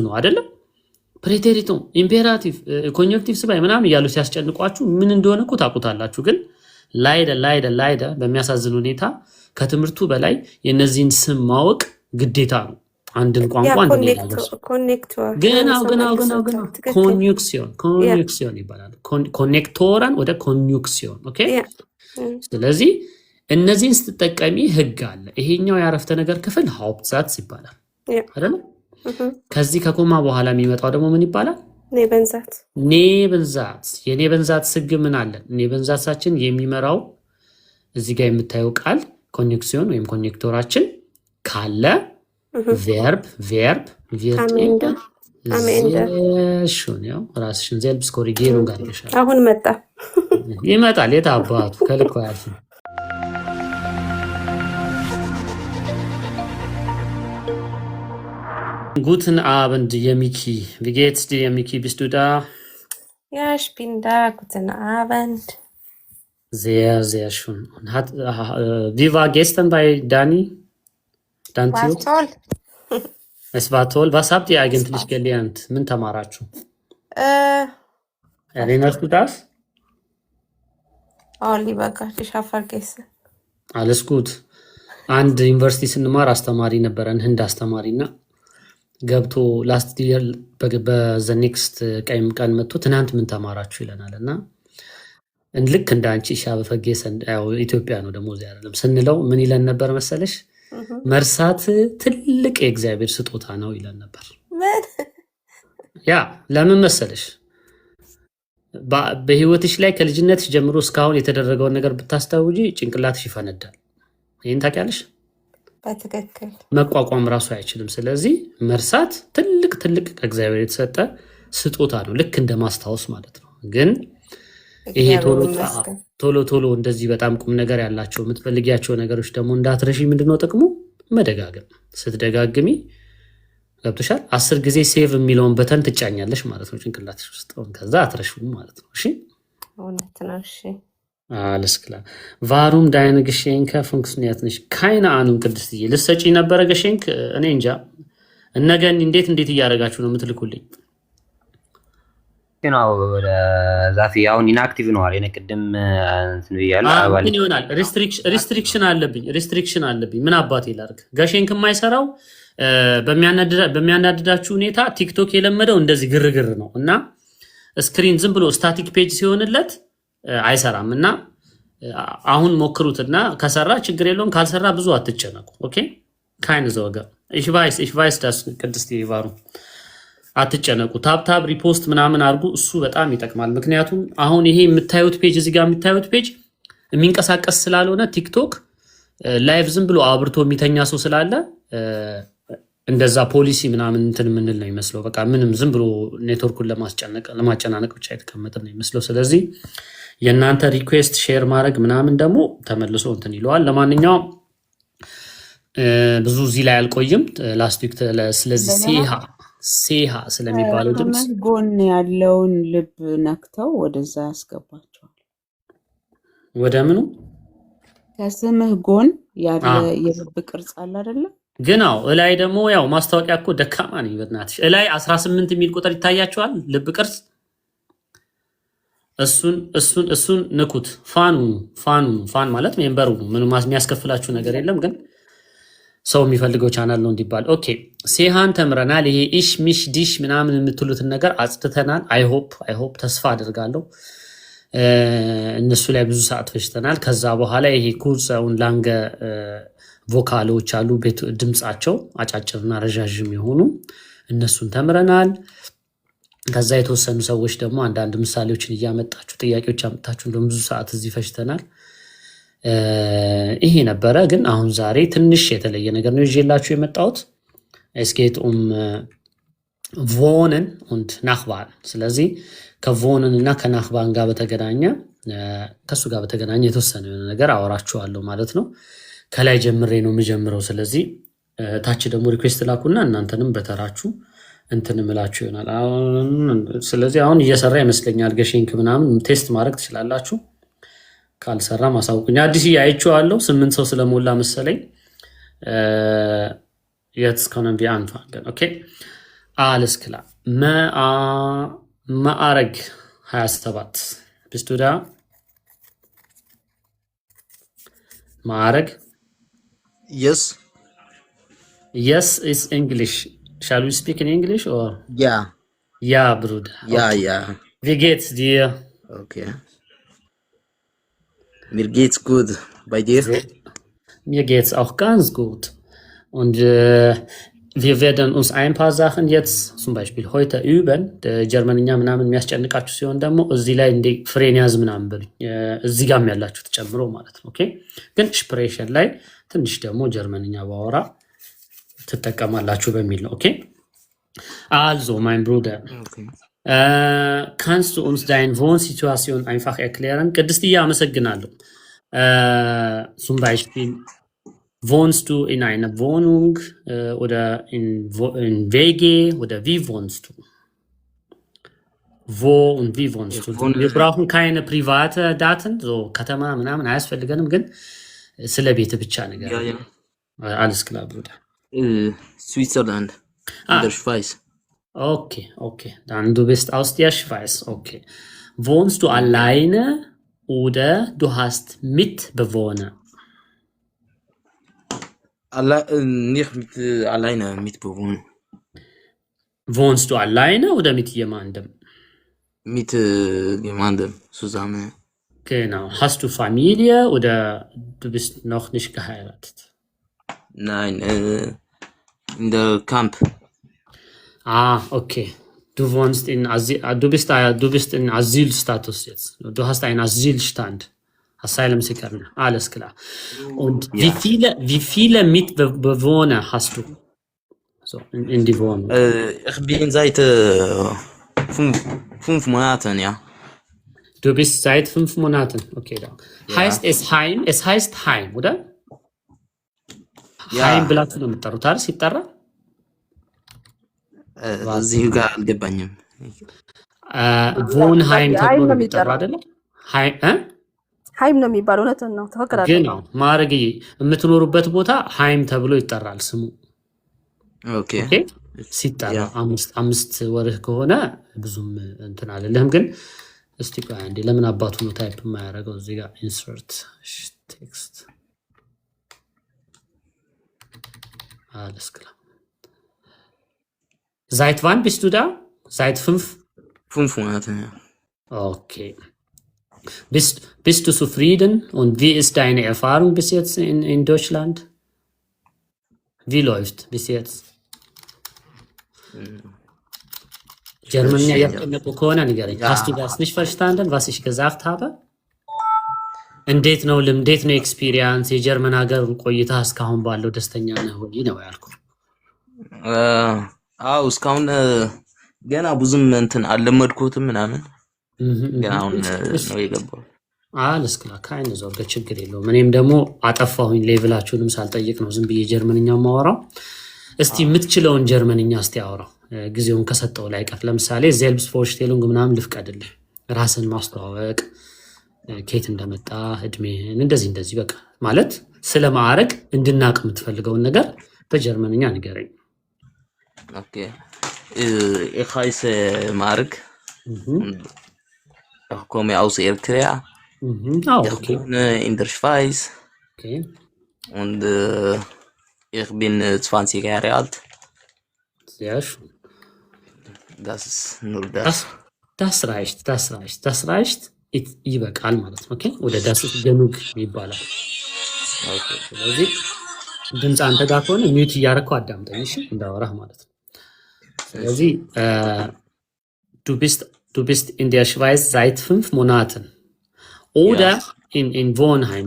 ነው አይደለም? ፕሬቴሪቶም ኢምፔራቲቭ ኮንጀክቲቭ ስባይ ምናምን እያሉ ሲያስጨንቋችሁ ምን እንደሆነ እኮ ታውቁታላችሁ። ግን ላይደ በሚያሳዝን ሁኔታ ከትምህርቱ በላይ የነዚህን ስም ማወቅ ግዴታ ነው። አንድን ቋንቋ ኮኔክሲዮን ይባላል። ኮኔክቶራን ወደ ኮኔክሲዮን። ኦኬ። ስለዚህ እነዚህን ስትጠቀሚ ህግ አለ። ይሄኛው የአረፍተ ነገር ክፍል ሃውፕትዛትስ ይባላል አይደል? ከዚህ ከኮማ በኋላ የሚመጣው ደግሞ ምን ይባላል? ኔበንዛት። የኔበንዛት ህግ ምን አለ? ኔበንዛትሳችን የሚመራው እዚህ ጋር የምታየው ቃል ኮኔክሲዮን ወይም ኮኔክቶራችን ካለ ቨርብ ሹን ያው ራስሽን ዜልብስ ኮሪጌሩን ጋር ይሻላል። አሁን መጣ ይመጣል። የት አባቱ ከልኮ ያልፍ Guten Abend, Yemiki. Wie geht's dir, Yemiki? Bist du da? Ja, ich bin da. Guten Abend. Sehr, sehr schön. Und wie war gestern bei Dani? War toll. Es war toll. Was habt ihr eigentlich gelernt? Min tamarachu? Erinnerst du das? Oh, lieber Gott, ich habe vergessen. Alles gut. አንድ ዩኒቨርሲቲ ስንማር አስተማሪ ነበረን፣ ህንድ አስተማሪና ገብቶ ላስት ይር በዘ ኔክስት ቀን መጥቶ ትናንት ምን ተማራችሁ ይለናል። እና ልክ እንደ አንቺ ሻበፈጌሰን ያው ኢትዮጵያ ነው ደግሞ እዚያ አይደለም ስንለው ምን ይለን ነበር መሰለሽ? መርሳት ትልቅ የእግዚአብሔር ስጦታ ነው ይለን ነበር። ያ ለምን መሰለሽ? በህይወትሽ ላይ ከልጅነትሽ ጀምሮ እስካሁን የተደረገውን ነገር ብታስታውጂ ጭንቅላትሽ ይፈነዳል። ይህን ታውቂያለሽ? በትክክል መቋቋም ራሱ አይችልም። ስለዚህ መርሳት ትልቅ ከእግዚአብሔር የተሰጠ ስጦታ ነው፣ ልክ እንደ ማስታወስ ማለት ነው። ግን ይሄ ቶሎ እንደዚህ በጣም ቁም ነገር ያላቸው የምትፈልጊያቸው ነገሮች ደግሞ እንዳትረሺ ምንድነው ጥቅሙ? መደጋገም። ስትደጋግሚ ገብቶሻል። 10 ጊዜ ሴቭ የሚለውን በተን ትጫኛለሽ ማለት ነው ጭንቅላትሽ ውስጥ፣ ከዛ አትረሺውም ማለት ነው። እሺ እውነት ነው። እሺ alles klar. Warum deine Geschenke funktioniert nicht? Keine Ahnung ቅድስትዬ። ልትሰጪ ነበረ ገሸንክ? እኔ እንጃ። እነገን እንዴት እያደረጋችሁ ነው የምትልኩልኝ? ነው ዛፊ አሁን ኢንአክቲቭ ነው አለ ቅድም እንትን ብያለሁ። ምን ይሆናል? ሪስትሪክሽን አለብኝ። ምን አባቴ ላድርግ? ገሸንክ የማይሰራው በሚያናድዳችሁ ሁኔታ ቲክቶክ የለመደው እንደዚህ ግርግር ነው እና ስክሪን ዝም ብሎ ስታቲክ ፔጅ ሲሆንለት አይሰራም። እና አሁን ሞክሩትና ከሰራ ችግር የለውም፣ ካልሰራ ብዙ አትጨነቁ። ኦኬ ካይን ዘወጋ ich weiß das ቅድስት ይባሩ አትጨነቁ። ታፕ ሪፖስት ምናምን አድርጉ። እሱ በጣም ይጠቅማል። ምክንያቱም አሁን ይሄ የምታዩት ፔጅ እዚህ ጋር የምታዩት ፔጅ የሚንቀሳቀስ ስላልሆነ ቲክቶክ ላይቭ ዝም ብሎ አብርቶ የሚተኛ ሰው ስላለ እንደዛ ፖሊሲ ምናምን እንትን ምንል ነው ይመስለው። በቃ ምንም ዝም ብሎ ኔትወርኩን ለማጨናነቅ ብቻ የተቀመጠ ነው ይመስለው። ስለዚህ የእናንተ ሪኩዌስት ሼር ማድረግ ምናምን ደግሞ ተመልሶ እንትን ይለዋል። ለማንኛውም ብዙ እዚህ ላይ አልቆይም። ላስት ዊክ ስለዚህ ሴሃ ስለሚባለው ድምፅ ጎን ያለውን ልብ ነክተው ወደዛ ያስገባቸዋል። ወደ ምኑ? ከስምህ ጎን ያለ የልብ ቅርጽ አለ አይደለ? ግን እላይ ደግሞ ያው ማስታወቂያ እኮ ደካማ ነኝ በእናትሽ። እላይ 18 የሚል ቁጥር ይታያቸዋል፣ ልብ ቅርጽ። እሱን ንኩት። ፋን ማለት ሜምበሩ ነው። ምንም የሚያስከፍላችሁ ነገር የለም። ግን ሰው የሚፈልገው ቻናል ነው እንዲባል። ኦኬ ሴሃን ተምረናል። ይሄ ኢሽ ሚሽ ዲሽ ምናምን የምትሉትን ነገር አጽድተናል። አይሆፕ ተስፋ አድርጋለሁ እነሱ ላይ ብዙ ሰዓት ፈጅተናል። ከዛ በኋላ ይሄ ኩርሰውን ላንገ ቮካሎች አሉ፣ ድምጻቸው አጫጭርና ረዣዥም የሆኑ እነሱን ተምረናል። ከዛ የተወሰኑ ሰዎች ደግሞ አንዳንድ ምሳሌዎችን እያመጣችሁ ጥያቄዎች አመጣችሁ፣ እንደውም ብዙ ሰዓት እዚህ ፈጅተናል። ይሄ ነበረ። ግን አሁን ዛሬ ትንሽ የተለየ ነገር ነው ይዤላችሁ የመጣሁት። እስኬት ቮንን und ናክባን። ስለዚህ ከቮንን እና ከናክባን ጋር በተገናኘ ከሱ ጋር በተገናኘ የተወሰነ ነገር አወራችኋለሁ ማለት ነው። ከላይ ጀምሬ ነው የምጀምረው። ስለዚህ ታች ደግሞ ሪኩዌስት ላኩና እናንተንም በተራችሁ እንትን ምላችሁ ይሆናል። ስለዚህ አሁን እየሰራ ይመስለኛል። ገሸንክ ምናምን ቴስት ማድረግ ትችላላችሁ። ካልሰራ ማሳውቁኝ። አዲስ ያይቼዋለሁ 8 ሰው ስለሞላ መሰለኝ። jetzt können wir anfangen. Okay. Alles klar. Ma'areg 27. Bist du da? Ma'areg? Yes. Yes is English. Shall we speak in English or? Ja. Ja, Bruder. Ja, Okay. ja. Wie geht's dir? Okay. Mir geht's gut. Bei dir? Mir geht's auch ganz gut. Und wir werden uns ein paar Sachen jetzt zum Beispiel heute üben. ጀርመንኛ ምናምን የሚያስጨንቃችሁ ሲሆን ደግሞ እዚህ ላይ እንደ ፍሬንያዝ ምናምን በሉ እዚህ ጋርም ያላችሁ ተጨምሮ ማለት ነው። ኦኬ ግን ስፕሬሽን ላይ ትንሽ ደግሞ ጀርመንኛ ባወራ ትጠቀማላችሁ በሚል ነው። ኦኬ also mein Bruder Okay. kannst du uns deine Wohnsituation einfach erklären? ቅድስትዬ አመሰግናለሁ። zum Beispiel wohnst du in einer Wohnung oder in WG oder wie wohnst du? Wo und wie wohnst du? Wir brauchen keine private Daten, so ከተማ ምናምን አያስፈልገንም ግን ስለ ቤት ብቻ ነገር Ja, ja. alles klar Bruder. Switzerland. In der Schweiz. Okay. Dann du bist aus der Schweiz. Okay. Wohnst du alleine oder du hast Mitbewohner? Nicht mit alleine mitbewohnen. Wohnst du alleine oder mit jemandem? Mit jemandem zusammen. Genau. Hast du Familie oder du bist noch nicht geheiratet? Nein, in der Camp. Okay. Du wohnst in du bist in Asylstatus jetzt. Du hast einen Asylstand. Asylum Seeker. Alles klar. Und Ja. wie viele Mitbewohner hast du? So, in die Wohnung. Ich bin seit 5 Monaten, ja. Du bist seit 5 Monaten. Okay, da. Ja. Heißt es Heim? Es heißt Heim, oder? Ja. Heim ብላችሁ ነው የምትጠሩት ሲጠራ? እዚህ ጋር አልገባኝም። Wohnheim ተብሎ Heim ነው ነው የሚጠራው የሚጠራው። አይደለ? ሀይም ነው የሚባለው። እውነትን ነው። ትክክል አለ። ግን ማረግዬ የምትኖሩበት ቦታ ሃይም ተብሎ ይጠራል ስሙ። ኦኬ ኦኬ ሲጠራ ያ። አምስት ወርህ ከሆነ ብዙም እንትን አለልህም። ግን እስቲ ቆይ አንዴ ለምን አባቱ ነው ታይፕ የማያደርገው እዚህ ጋር ኢንሰርት ቴክስት alles klar. Seit wann bist du da? Seit 5? 5 Monate, ja. Okay. Bist du zufrieden? Und wie ist deine Erfahrung bis jetzt in Deutschland? Wie läuft bis jetzt? Germania ያቀመጡ ከሆነ ንገረኝ። Hast du das nicht verstanden, was ich gesagt habe? እንዴት ነው ኤክስፒሪየንስ የጀርመን ሀገር ቆይታ እስካሁን ባለው ደስተኛ ነህ ወይ ነው ያልኩ። አዎ እስካሁን ገና ብዙም እንትን አልለመድኩትም ምናምን ገና አሁን ነው የገባው። alles klar keine Sorge ችግር የለውም። እኔም ደግሞ አጠፋሁኝ ሌቭላችሁንም ሳልጠይቅ ነው ዝም ብዬ ጀርመንኛ ማወራው። እስቲ የምትችለውን ጀርመንኛ እስቲ አወራው ጊዜውን ከሰጠው ላይ ቀር ለምሳሌ ዜልብስ ፎርሽቴሉንግ ምናምን ልፍቀድልህ ራስን ማስተዋወቅ ኬት እንደመጣ እድሜህን እንደዚህ በቃ ማለት ስለ ማዕረግ እንድናቅ የምትፈልገውን ነገር በጀርመንኛ ንገረኝ። ኦኬ ich heiße Mark und ich komme aus Eritrea. Ich okay. wohne in der Schweiz Okay. und ich bin 20 Jahre alt. Sehr schön. Das ist nur das. Das reicht. ይበቃል ማለት ነው። ኦኬ ወደ ዳስ ገኑግ ይባላል። ኦኬ ስለዚህ ድምፅ አንተ ጋር ከሆነ ሚውት እያደረኩ አዳምጠኝ እሺ እንዳወራህ ማለት ነው። ስለዚህ du bist in der Schweiz seit 5 Monaten oder in Wohnheim.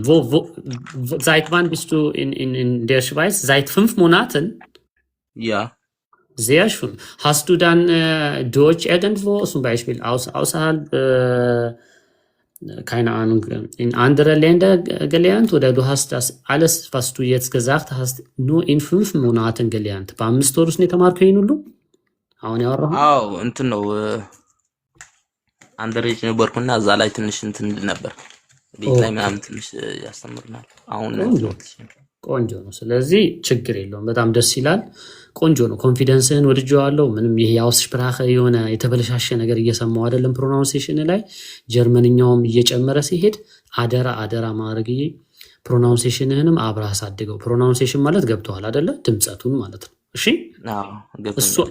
Seit wann bist du in der Schweiz? Seit 5 Monaten? Ja. Sehr schön. Hast du dann Deutsch irgendwo, zum Beispiel außerhalb keine Ahnung, in andere Länder gelernt oder du hast das alles, was du jetzt gesagt hast, nur in 5 Monaten gelernt? በአምስት ወር ውስጥ ነው የተማርከው ይሄን ሁሉ አሁን ያወራሁ? አዎ እንትን ነው አንደሬጅ ነበርኩና እዛ ላይ ትንሽ እንትን ነበር ቤት ላይ ምናምን ትንሽ ያስተምርናል። አሁን ቆንጆ ነው። ስለዚህ ችግር የለውም። በጣም ደስ ይላል። ቆንጆ ነው። ኮንፊደንስህን ወድጄዋለሁ። ምንም ይሄ የአውስስፕራኸ የሆነ የተበለሻሸ ነገር እየሰማው አይደለም። ፕሮናውንሴሽን ላይ ጀርመንኛውም እየጨመረ ሲሄድ አደራ ማድረግዬ ፕሮናውንሴሽንህንም አብረህ አሳድገው። ፕሮናውንሴሽን ማለት ገብተዋል አይደለ? ድምፀቱን ማለት ነው። እሺ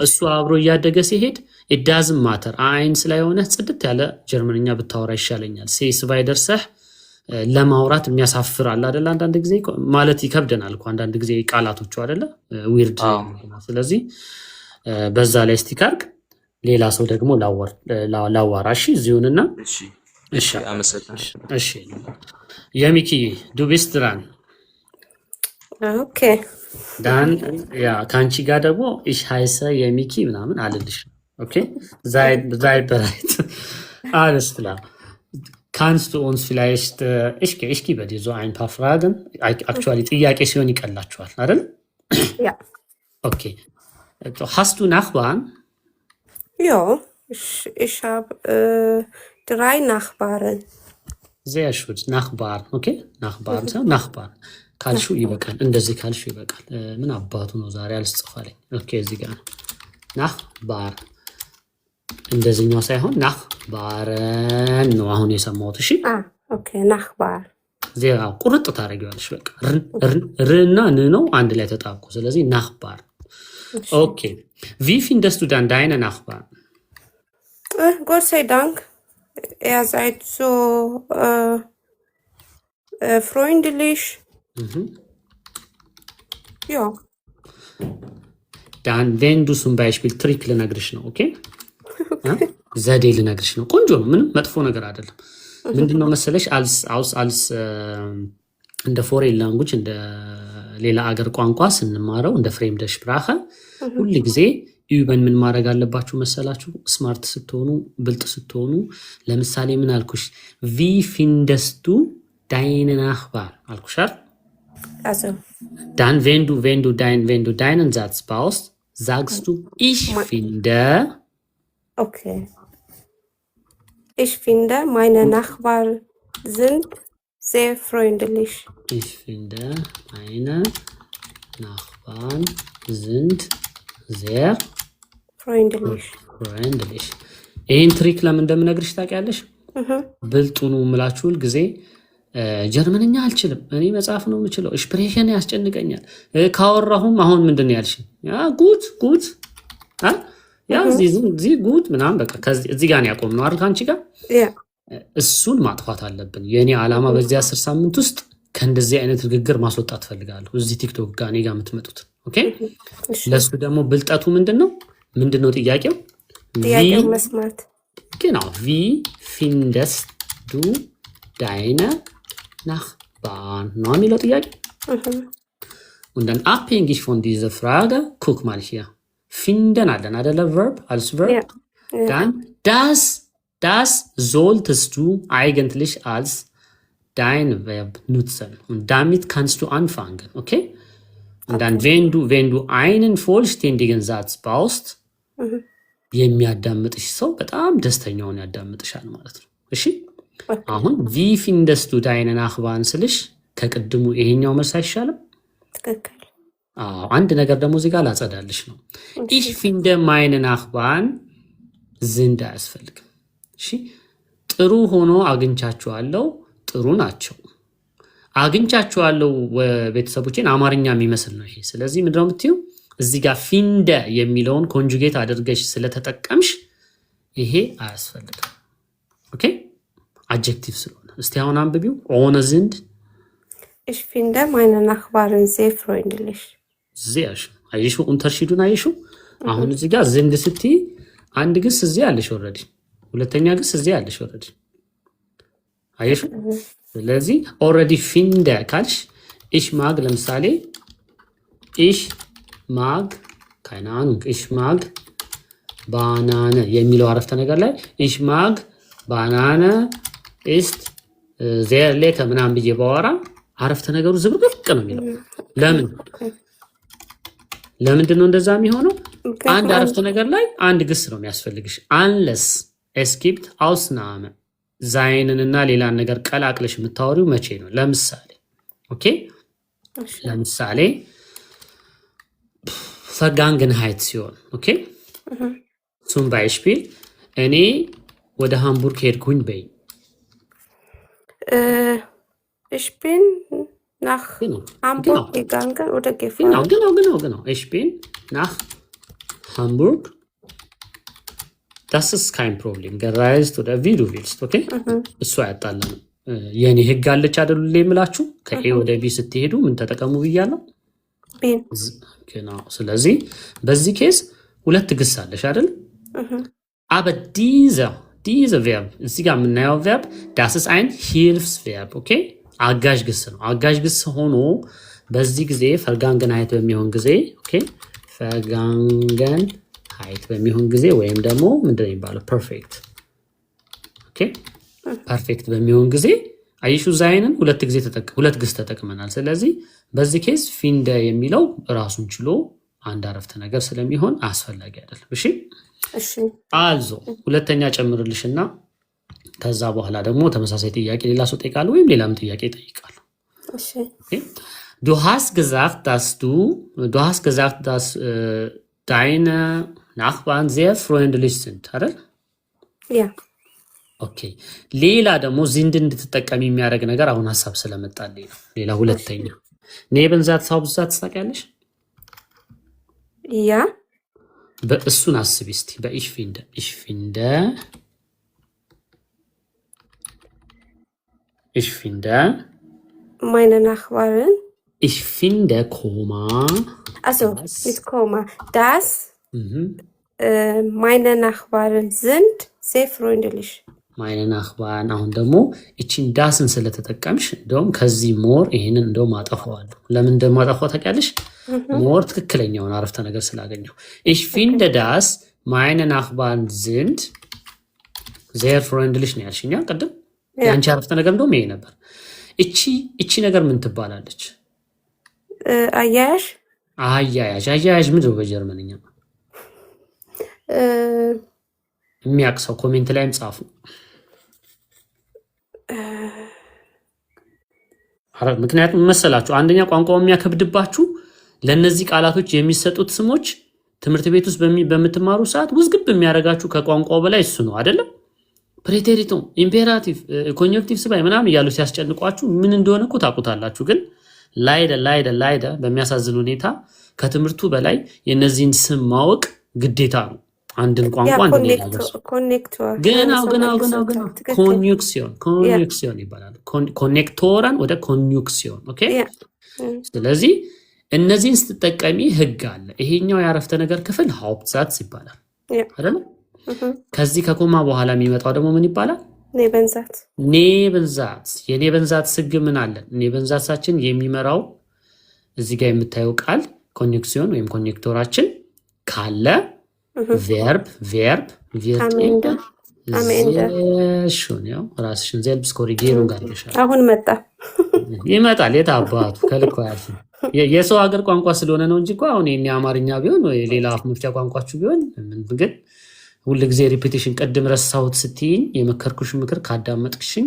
እሱ አብሮ እያደገ ሲሄድ ኢዳዝም ማተር አይንስ ላይ ሆነ ጽድት ያለ ጀርመንኛ ብታወራ ይሻለኛል። ሴስ ባይደርሰህ ለማውራት የሚያሳፍር አለ አይደለ? አንዳንድ ጊዜ ማለት ይከብደናል እኮ አንዳንድ ጊዜ ቃላቶቹ አይደለ? ዊርድ። ስለዚህ በዛ ላይ ስቲክ አድርግ። ሌላ ሰው ደግሞ ላዋራ። እሺ እዚሁንና እሺ የሚኪ ዱ ቢስት ድራን ኦኬ ዳን ያ ከአንቺ ጋር ደግሞ ich heiße የሚኪ ምናምን አልልሽ። ኦኬ sei bereit alles klar. Kannst du uns vielleicht ich gebe dir so ein paar Fragen. Actually ጥያቄ ሲሆን ይቀላችኋል አይደል? Ja. Okay. Hast du Nachbarn? Ja, ich habe 3 Nachbarn. Sehr schön. Nachbarn, okay? Nachbarn. ካልሹ ይበቃል። እንደዚህ ካልሹ ይበቃል። ምን አባቱ ነው ዛሬ አልጽፋለኝ። ኦኬ እዚህ ጋር ናህባር እንደዚህኛው ሳይሆን ናህባረን ነው አሁን የሰማሁት። እሺ ኦኬ ናህባር ዜራ ቁርጥ ታደርጊዋለሽ። በቃ ርና ን ነው አንድ ላይ ተጣብቆ፣ ስለዚህ ናህባር። ኦኬ wie findest du dann deine Nachbarn? Gott sei Dank, ihr seid so freundlich. Ja. Dann, wenn du zum Beispiel Trick ልነግርሽ ነው። ኦኬ ዘዴ ልነግርሽ ነው። ቆንጆ ነው፣ ምንም መጥፎ ነገር አይደለም። ምንድነው መሰለሽ አልስ እንደ ፎሬን ላንጉጅ እንደ ሌላ አገር ቋንቋ ስንማረው እንደ ፍሬምደ ሽፕራኸ ሁሉ ጊዜ ዩበን ምን ማድረግ አለባችሁ መሰላችሁ? ስማርት ስትሆኑ ብልጥ ስትሆኑ፣ ለምሳሌ ምን አልኩሽ? wie findest du deine Nachbarn አልኩሻል። Also, dann, wenn du deinen Satz baust, sagst du, ich finde. Okay. Ich finde, meine Nachbarn sind sehr freundlich. Ich finde, meine Nachbarn sind sehr freundlich. ይህን ትሪክ ለምን እንደምነግርሽ ታውቂያለሽ? ብልጡኑ ምላችሁል ጊዜ ጀርመንኛ አልችልም፣ እኔ መጽሐፍ ነው የምችለው፣ ኤክስፕሬሽን ያስጨንቀኛል። ካወራሁም አሁን ምንድን ነው ያልሽኝ? ጉት ያ እዚህ ጉት ምናምን በቃ እዚህ ጋር ነው ያቆምነው አይደል? ከአንቺ ጋር እሱን ማጥፋት አለብን። የእኔ ዓላማ በዚህ 10 ሳምንት ውስጥ ከእንደዚህ አይነት ንግግር ማስወጣት ፈልጋለሁ። እዚህ ቲክቶክ ጋር እኔ ጋር የምትመጡት ኦኬ። ለሱ ደግሞ ብልጠቱ ምንድን ነው ጥያቄው መስማት። genau wie findest du deine Nachbarn? No, የሚለው ጥያቄ und dann abhängig von dieser Frage, guck mal hier, finden aden adela Verb als Verb, dann das solltest du eigentlich als dein Verb nutzen und damit kannst du anfangen, okay? Und dann wenn du einen vollständigen Satz baust, የሚያዳምጥሽ ሰው በጣም ደስተኛውን ያዳምጥሻል ማለት ነው። እሺ አሁን wie findest du deine Nachbarn ስልሽ ከቅድሙ ይሄኛው መልስ አይሻልም? ትክክል። አንድ ነገር ደግሞ እዚህ ጋር ላጸዳልሽ ነው። ich finde meine Nachbarn sind አያስፈልግም። እሺ ጥሩ ሆኖ አግኝቻቸዋለሁ፣ ጥሩ ናቸው። አግኝቻቸዋለሁ ቤተሰቦቼን አማርኛ የሚመስል ነው ይሄ። ስለዚህ ምንድነው የምትይው? እዚህ ጋር ፊንደ የሚለውን ኮንጁጌት አድርገሽ ስለተጠቀምሽ ይሄ አያስፈልግም። ኦኬ አድጀክቲቭ ስለሆነ እስቲ አሁን አንብቢው። ኦነ ዝንድ ich finde meine Nachbarn sehr freundlich. sehr schön አይሹ unterschiedun አይሹ። አሁን እዚህ ጋር ዝንድ ስትይ አንድ ግስ እዚህ አለሽ ኦልሬዲ፣ ሁለተኛ ግስ እዚህ አለሽ ኦልሬዲ አይሹ። ስለዚህ ኦልሬዲ ፊንደ ካልሽ ich mag ለምሳሌ ich mag keine Ahnung ich mag Banane የሚለው አረፍተ ነገር ላይ ich mag Banane ist sehr lecker ምናምን ብዬ ባወራ አረፍተ ነገሩ ዝብርቅርቅ ነው የሚለው። ለምንድን ነው እንደዛ የሚሆነው? አንድ አረፍተ ነገር ላይ አንድ ግስ ነው የሚያስፈልግሽ። unless es gibt Ausnahme ዛይንንና ሌላን ነገር ቀላቅለሽ የምታወሪው መቼ ነው? ለምሳሌ ኦኬ ለምሳሌ Vergangenheit ሲሆን ኦኬ zum Beispiel እኔ ወደ ሃምቡርግ ሄድኩኝ በይ ich bin nach Hamburg gegangen oder gefahren. Genau. Ich bin nach Hamburg. Das ist kein Problem. Gereist oder wie du willst, okay? እሱ ያጣላል የኔ ህግ አለች አይደል ለምላችሁ ከኤ ወደ ቢ ስትሄዱ ምን ተጠቀሙ ብያለሁ bin genau ስለዚህ በዚህ ኬስ ሁለት ግስ አለሽ አይደል aber diese Verb እዚህ ጋር የምናየው verb das ist ein Hilfsverb okay አጋዥ ግስ ነው አጋዥ ግስ ሆኖ በዚህ ጊዜ Vergangenheit በሚሆን ጊዜ okay Vergangenheit በሚሆን ጊዜ ወይም ደግሞ ምንድነው የሚባለው perfect okay perfect በሚሆን ጊዜ አይሹ ዛይንን ሁለት ግስ ተጠቅመናል ስለዚህ በዚህ ኬስ ፊንደ የሚለው ራሱን ችሎ አንድ አረፍተ ነገር ስለሚሆን አስፈላጊ አይደለም እሺ አልዞ ሁለተኛ ጨምርልሽና ከዛ በኋላ ደግሞ ተመሳሳይ ጥያቄ ሌላ ሰው ጠይቃል ወይም ሌላም ጥያቄ ጠይቃል እሺ Du hast gesagt, dass deine Nachbarn sehr freundlich sind, oder? Ja. Okay. ሌላ ደግሞ ዚንድ እንድትጠቀሚ የሚያደርግ ነገር አሁን ሐሳብ ስለመጣልኝ ነው ሌላ ሁለተኛ Nebensatz Hauptsatz ታውቂያለሽ Ja. በእሱን አስቢ እስቲ በich finde Meine Nachbarn. Ich finde, Komma. Also, mit Komma. Das, meine Nachbarn sind sehr freundlich. Meine Nachbarn አሁን ደግሞ እቺን ዳስን ስለተጠቀምሽ እንደውም ከዚህ ሞር ይሄንን እንደውም አጠፋዋለሁ ለምን እንደማጠፋው ታውቂያለሽ ሞር ትክክለኛውን አረፍተ ነገር ስላገኘው Ich finde, dass meine Nachbarn sind sehr freundlich ነው ያልሽኛ ቀደም ያንቺ አረፍተ ነገር እንደውም ይሄ ነበር እቺ ነገር ምን ትባላለች አያያዥ ምንድን ነው በጀርመንኛ የሚያቅሰው ኮሜንት ላይም ጻፉ ምክንያቱም መሰላችሁ አንደኛ ቋንቋው የሚያከብድባችሁ ለነዚህ ቃላቶች የሚሰጡት ስሞች ትምህርት ቤት ውስጥ በምትማሩ ሰዓት ውዝግብ የሚያረጋችሁ ከቋንቋው በላይ እሱ ነው አይደለም ፕሬቴሪቶ ኢምፔራቲቭ ኮንጀክቲቭ ስባይ ምናምን እያሉ ሲያስጨንቋችሁ ምን እንደሆነ እኮ ታውቁታላችሁ ግን ላይደ በሚያሳዝን ሁኔታ ከትምህርቱ በላይ የነዚህን ስም ማወቅ ግዴታ ነው አንድን ቋንቋ ገናው ኮኔክሲዮን ይባላል ኮኔክቶራን ወደ ኮኔክሲዮን ኦኬ ስለዚህ እነዚህን ስትጠቀሚ ህግ አለ ይሄኛው ያረፍተ ነገር ክፍል Hauptsatz ይባላል አይደል ከዚህ ከኮማ በኋላ የሚመጣው ደግሞ ምን ይባላል ኔበንዛት የኔበንዛት ህግ ምን አለ ኔበንዛታችን የሚመራው እዚህ ጋር የምታየው ቃል ኮኔክሲዮን ወይም ኮኔክቶራችን ካለ verb wird am Ende schon ja ራስሽን selbst korrigieren ጋር ይሻላል አሁን ይመጣል የታባቱ ከልኮ ያልፍ የሰው ሀገር ቋንቋ ስለሆነ ነው እንጂ እኮ አሁን የኛ አማርኛ ቢሆን ወይ ሌላ አፍ መፍቻ ቋንቋችሁ ቢሆን ግን ሁሉ ጊዜ ሪፒቲሽን ቀድም ረሳሁት ስትይኝ የመከርኩሽ ምክር ካዳመጥክሽኝ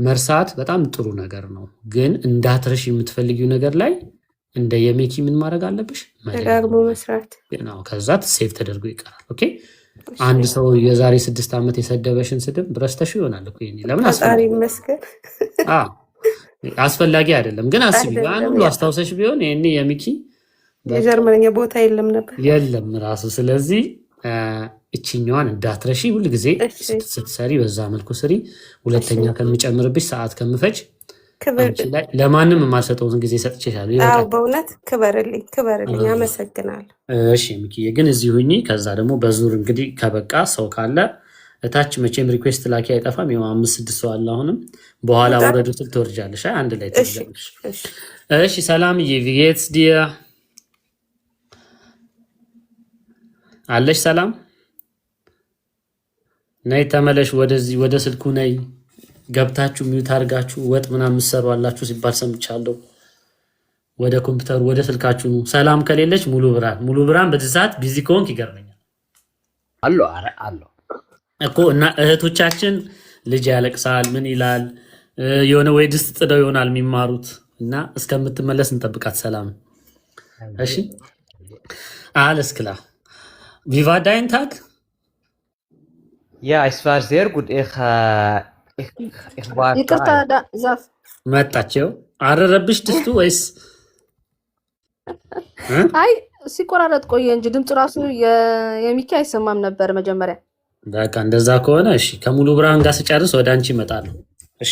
መርሳት በጣም ጥሩ ነገር ነው ግን እንዳትረሽ የምትፈልጊው ነገር ላይ እንደ የሜኪ ምን ማድረግ አለብሽ ደጋግሞ መስራት ነው ከዛ ሴቭ ተደርጎ ይቀራል ኦኬ አንድ ሰው የዛሬ 6 ዓመት የሰደበሽን ስድብ ብረስተሽ ይሆናል እኮ ይሄን ለምን አስፈላጊ አይደለም ግን አስቢ አንዱ አስተዋውሰሽ ቢሆን ይሄን የሜኪ የጀርመንኛ ቦታ የለም ራሱ ስለዚህ እቺኛዋን እንዳትረሺ ሁሉ ጊዜ ስትሰሪ በዛ መልኩ ስሪ ሁለተኛ ከመጨመርብሽ ሰዓት ከመፈጅ ለማንም የማልሰጠውን ጊዜ ሰጥቼሻለሁ ይበቃል በእውነት ክበርልኝ አመሰግናለሁ እሺ ሚኪዬ ግን እዚህ ሁኚ ከዛ ደግሞ በዙር እንግዲህ ከበቃ ሰው ካለ እታች መቼም ሪኩዌስት ላኪ አይጠፋም ያው 5-6 ሰው አለ አሁንም በኋላ ወረዱት ትወርጃለሽ አንድ ላይ ትወርጃለሽ እሺ ሰላምዬ ቪጌትስ ዲያ አለሽ ሰላም ነይ ተመለሽ ወደዚህ ወደ ስልኩ ነይ ገብታችሁ ሚውት አርጋችሁ ወጥ ምናምን ምሰሩ አላችሁ ሲባል ሰምቻለሁ ወደ ኮምፒውተር ወደ ስልካችሁ ነው ሰላም ከሌለች ሙሉ ብራን በዚህ ሰዓት ቢዚ ኮንክ ይገርመኛል አሎ እኮ እና እህቶቻችን ልጅ ያለቅሳል ምን ይላል የሆነ ወይ ድስት ጥደው ይሆናል የሚማሩት እና እስከምትመለስ እንጠብቃት ሰላም እሺ Alles klar. Wie war dein Tag? Ja, es war sehr gut. Ich war ይቅርታ frei. ዛፍ መጣቸው። አረረብሽ ድስቱ ወይስ እ? አይ ሲቆራረጥ ቆየ እንጂ ድምፁ ራሱ የሚኪ አይሰማም ነበር መጀመሪያ። በቃ እንደዛ ከሆነ እሺ፣ ከሙሉ ብርሃን ጋር ስጨርስ ወደ አንቺ እመጣለሁ። እሺ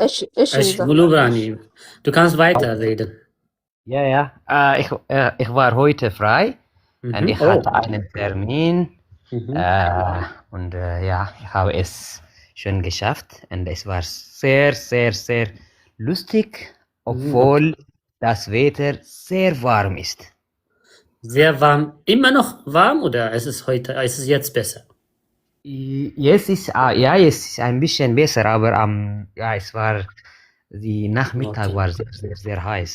እሺ እሺ እሺ፣ ዛፍ ሙሉ ብርሃን du kannst weiterreden. Ja, ja. Ich war heute frei und ich hatte einen Termin. Mhm. Und ja, ich habe es schon geschafft. Und es war sehr, sehr, sehr lustig, obwohl das Wetter sehr warm ist. Sehr warm. Immer noch warm oder ist es jetzt besser? Jetzt ist, ja, jetzt ist ein bisschen besser, aber ja, die Nachmittag Okay. war sehr, sehr, sehr heiß.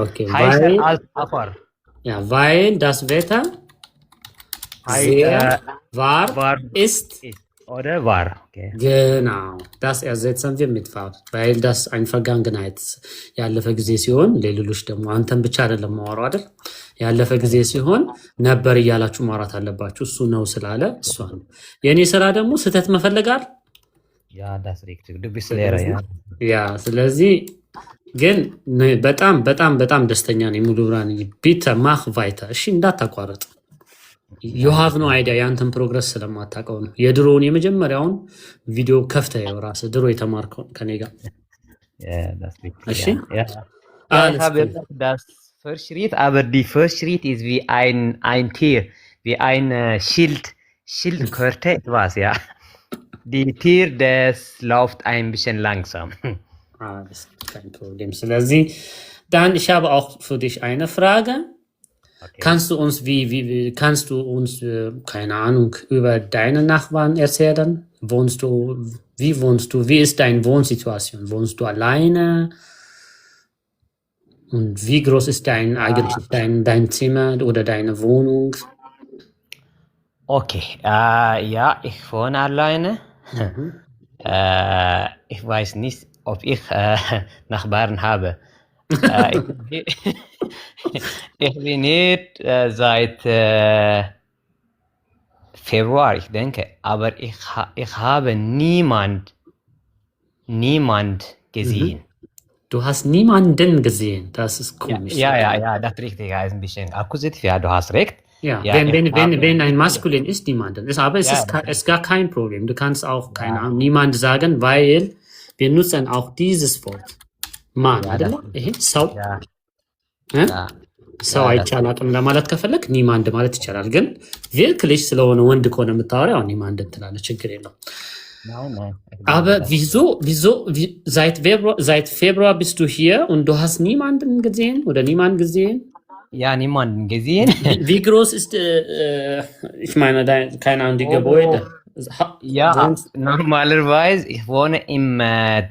Okay, Heißer weil, als Afar. ja, weil das Wetter sehr warm War ist. oder war? Okay. Genau, das ersetzen wir mit war, weil das ein Vergangenheit ያለፈ ጊዜ ሲሆን ለሌሎች ደግሞ አንተን ብቻ አይደለም ማወራው አይደል? ያለፈ ጊዜ ሲሆን ነበር እያላችሁ ማውራት አለባችሁ። እሱ ነው ስላለ እሷ ነው። የኔ ስራ ደግሞ ስህተት መፈለግ አይደል? Ja, das ist richtig. Du bist Lehrer, ja. ያ ስለዚህ ግን በጣም በጣም በጣም ደስተኛ ነኝ። ሙሉ ብርሃን ቢተ ማህ ቫይታ እሺ፣ እንዳታቋረጥ you have no idea ያንተን ፕሮግረስ ስለማታውቀው ነው። የድሮውን የመጀመሪያውን ቪዲዮ ከፍተህ ራስህ ድሮ የተማርከው ከኔ ጋር Ja, das ist richtig. እሺ። Ja. Ja, Alles ich habe klar. das Fortschritt, aber die Fortschritt ist wie ein Tier, wie ein Schildkröte, etwas, ja. Die Tier, das läuft ein bisschen langsam. Alles kein Problem. ስለዚህ dann ich habe auch für dich eine Frage. Okay. Kannst du uns keine Ahnung über deine Nachbarn erzählen? Wie wohnst du? Wie ist deine Wohnsituation? Wohnst du alleine? Und wie groß ist dein Zimmer oder deine Wohnung? Okay, ja, ich wohne alleine. Mhm. Ich weiß nicht, ob ich Nachbarn habe. Ich bin hier seit Februar, ich denke, aber ich habe niemand gesehen. Du hast niemanden gesehen. Das ist Ja, komisch. ja, das ist richtig, ja, ist ein bisschen akkusativ, ja, du hast recht. Ja, Ja, wenn ein Maskulin ist, niemanden. Aber es Ja, ist gar kein Problem. Du kannst auch, keine Ahnung, niemand sagen, weil wir nutzen auch dieses Wort. Mann, Ja, አይደለ? ይሄ ሰው ja, እ? ja. ሰው Ja, አይቻላቅም ለማለት ከፈለግ ኒማንድ ማለት ይቻላል። ግን ቪርክሊሽ ስለሆነ ወንድ ከሆነ የምታወራው ኒማንድ ትላለህ፣ ችግር የለውም። Nein. Aber seit Februar bist du hier und du hast niemanden gesehen oder niemanden gesehen? Ja, niemanden gesehen. Wie groß ist, ich meine, keine Ahnung, die Gebäude? Ja, Wohnst- normalerweise, ich wohne im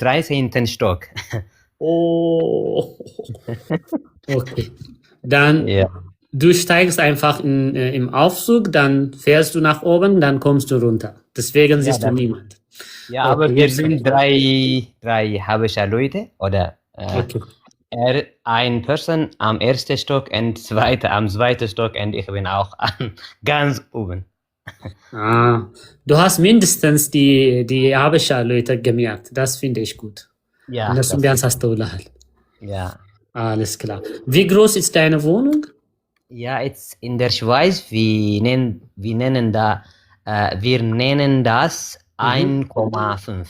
13. Stock. Oh. Okay. Dann, Ja. du steigst einfach im Aufzug, dann fährst du nach oben, dann kommst du runter. Deswegen siehst du das- niemanden. Ja, Okay, aber wir jetzt- sind drei Habescher Leute oder Okay. ein Person am 1. Stock und zweite am 2. Stock und ich bin auch ganz oben. Ah, du hast mindestens die Habesha-Leute gemerkt. Das finde ich gut. Ja, እነሱም ቢያንስ አስተውልሃል። ja. Alles klar. Wie groß ist deine Wohnung? Ja, jetzt in der Schweiz, wir nennen das 1,5.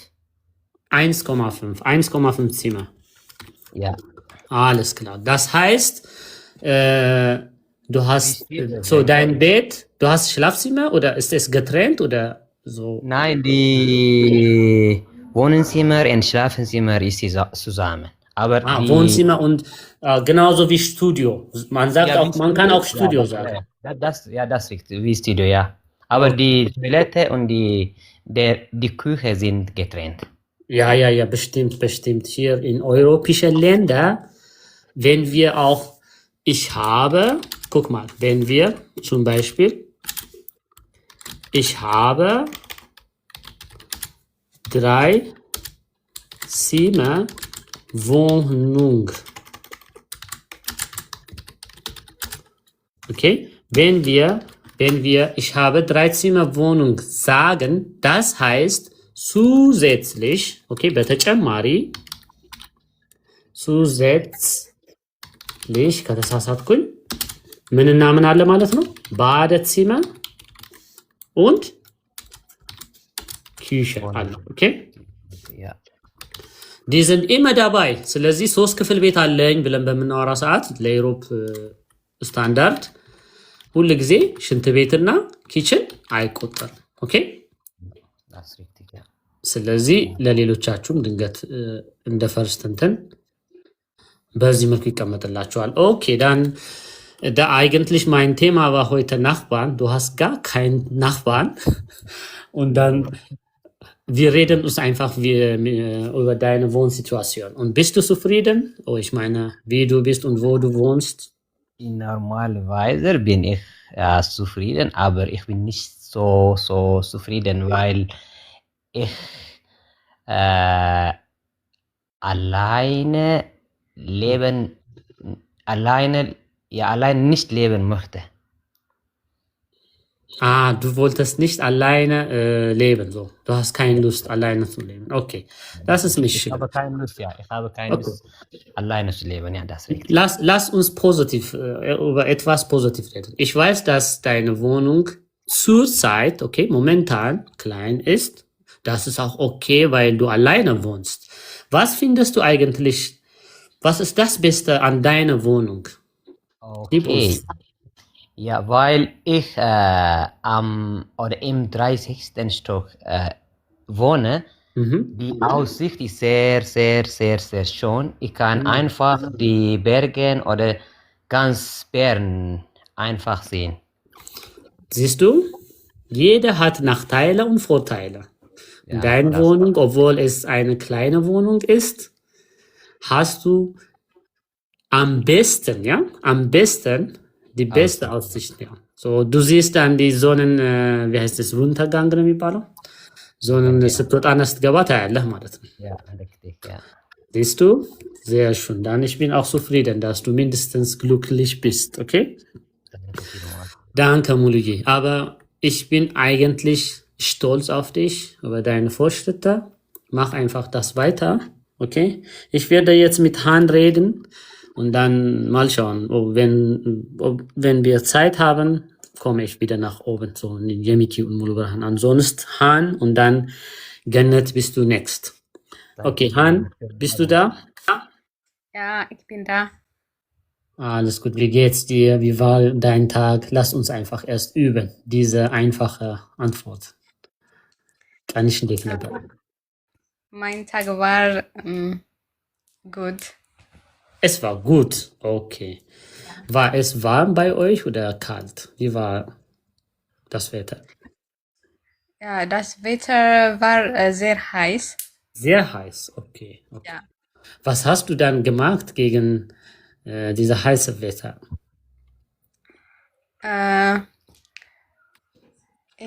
1,5 Zimmer. Ja. Alles klar. Das heißt, du hast viele so Betten? dein Bett, du hast Schlafzimmer oder ist es getrennt oder so? Nein, die Wohnzimmer und Schlafzimmer ist zusammen. Aber die Wohnzimmer und genauso wie Studio. Man sagt Ja, auch, wie man kann Studio. auch Studio Ja, sagen. das ist richtig, wie Studio, ja. Aber die Toilette und die Küche sind getrennt. Ja, bestimmt. Hier in europäischen Ländern, wenn wir auch, guck mal, wenn wir zum Beispiel, ich habe 3 Zimmer Wohnung. Okay, wenn wir ich habe 3 Zimmer Wohnung sagen, das heißt zusätzlich, okay, በተጨማሪ zusätzlich ከተሳሳትኩኝ ምንና ምን አለ ማለት ነው? Badezimmer und Küche አለ። Okay? Ja. Die sind immer dabei. ስለዚህ 3 ክፍል ቤት አለኝ ብለን በምናወራ ሰዓት ለዩሮፕ ስታንዳርድ ሁል ጊዜ ሽንት ቤትና ኪችን አይቆጠርም። ኦኬ Das ist richtig, ja. ስለዚህ ለሌሎቻችሁም ድንገት እንደ ፈርስት እንትን በዚህ መልኩ ይቀመጥላችኋል። ኦኬ dann da eigentlich mein Thema war heute Nachbarn. Du hast gar keinen Nachbarn. Und dann wir reden uns einfach über deine Wohnsituation. Und bist du zufrieden? Oh, ich meine, wie du bist und wo du wohnst? Normalerweise bin ich zufrieden, aber ich bin nicht so zufrieden, weil ich alleine nicht leben möchte. Ah, du wolltest nicht alleine leben, so. Du hast keine Lust, alleine zu leben. Okay, das ist nicht Ich schlimm. habe keine Lust, ja. Ich habe keine Okay. Lust, alleine zu leben, ja, das ist richtig. Lass uns positiv über etwas positiv reden. Ich weiß, dass deine Wohnung zurzeit, okay, momentan klein ist. Das ist auch okay, weil du alleine wohnst. Was findest du eigentlich, was ist das Beste an deiner Wohnung? Gib Okay. uns. Ja, weil ich oder im 30. Stock wohne. Mhm. Die Aussicht ist sehr schön. Ich kann einfach die Berge oder ganz Bern einfach sehen. Siehst du? Jeder hat Nachteile und Vorteile. In Ja, deiner das- Wohnung, obwohl es eine kleine Wohnung ist, hast du am besten, ja, am besten die beste Aussicht, ja. So, du siehst dann die Sonnen, wie heißt es, Runtergang ነው የሚባለው? Sonnen ስትወጣና ስትገባ ታያለህ ማለት ነው። Ja, richtig, ja. Siehst du? Sehr schön. Dann ich bin auch zufrieden, dass du mindestens glücklich bist, okay? Danke vielmals. Danke, Muligi. Aber ich bin eigentlich stolz auf dich, über deine Fortschritte. Mach einfach das weiter, okay? Ich werde jetzt mit Han reden und dann mal schauen, wenn wir Zeit haben, komme ich wieder nach oben, so in Yemiki und Mulubrahan. Ansonsten Han und dann Gannet bist du next. Okay, Han, bist du da? Ja, ich bin da. Alles gut, wie geht's dir? Wie war dein Tag? Lass uns einfach erst üben, diese einfache Antwort. Kann ich nicht mehr. Mein Tag war gut. Es war gut, okay. War es warm bei euch oder kalt? Wie war das Wetter? Ja, das Wetter war sehr heiß. Sehr heiß, okay. Ja. Was hast du dann gemacht gegen diese heiße Wetter?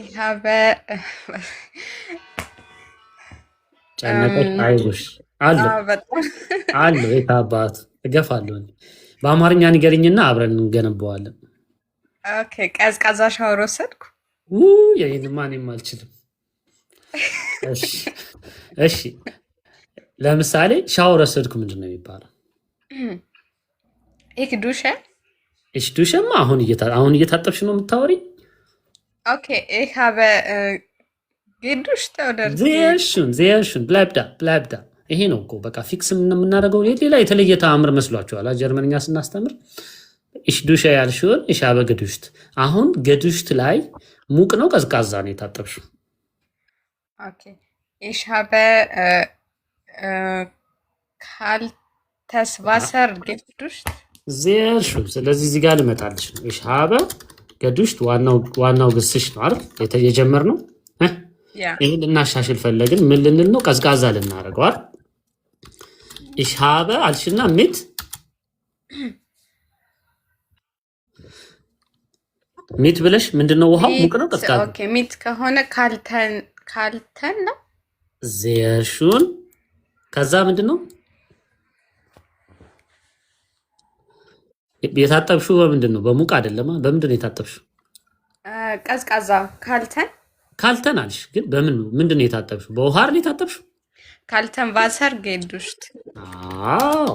Ich habe ጨነቀሽ? አይዞሽ አለ በጣም አለ የታባት እገፋለሁ። በአማርኛ ንገርኝና አብረን እንገነባዋለን። ኦኬ፣ ቀዝቃዛ ሻወር ወሰድኩ። ይህንማ እኔም አልችልም። እሺ ለምሳሌ ሻወር ወሰድኩ ምንድን ነው የሚባለው? Ich dusche. እሺ ዱሸማ አሁን እየታጠብሽ ነው የምታወሪኝ? Okay, ich habe geduscht oder sehr schön bleib da ይሄ ነው እኮ በቃ ፊክስ የምናደርገው። ሌላ የተለየ ተአምር መስሏችኋል? ጀርመንኛ ስናስተምር ich dusche ያልሽውን ich habe geduscht። አሁን geduscht ላይ ሙቅ ነው ቀዝቃዛ ነው የታጠብሽው? Okay. Ich habe kaltes Wasser geduscht. sehr schön። ስለዚህ እዚህ ጋር ልመጣልሽ ነው። ich habe geduscht ዋናው ግስሽ ነው አይደል የጀመርነው? Ja. ይሄን ልናሻሽል ፈለግን። ምን ልንል ነው? ቀዝቃዛ ልናደርገው አይደል? ich habe አልሽና ሚት ብለሽ ምንድነው? ውሃው ሙቅ ነው ቀዝቃዛ? ኦኬ፣ ሚት ከሆነ ካልተን ነው። sehr schön። ከዛ ምንድነው? የታጠብሽው በምንድን ነው? በሙቅ አይደለም። በምንድን ነው የታጠብሽው? ቀዝቃዛ ካልተን ካልተን አልሽ፣ ግን ምንድን ነው የታጠብሽው? በውሃ አይደል የታጠብሽው? ካልተን ቫሰር ጌዱሽት። አዎ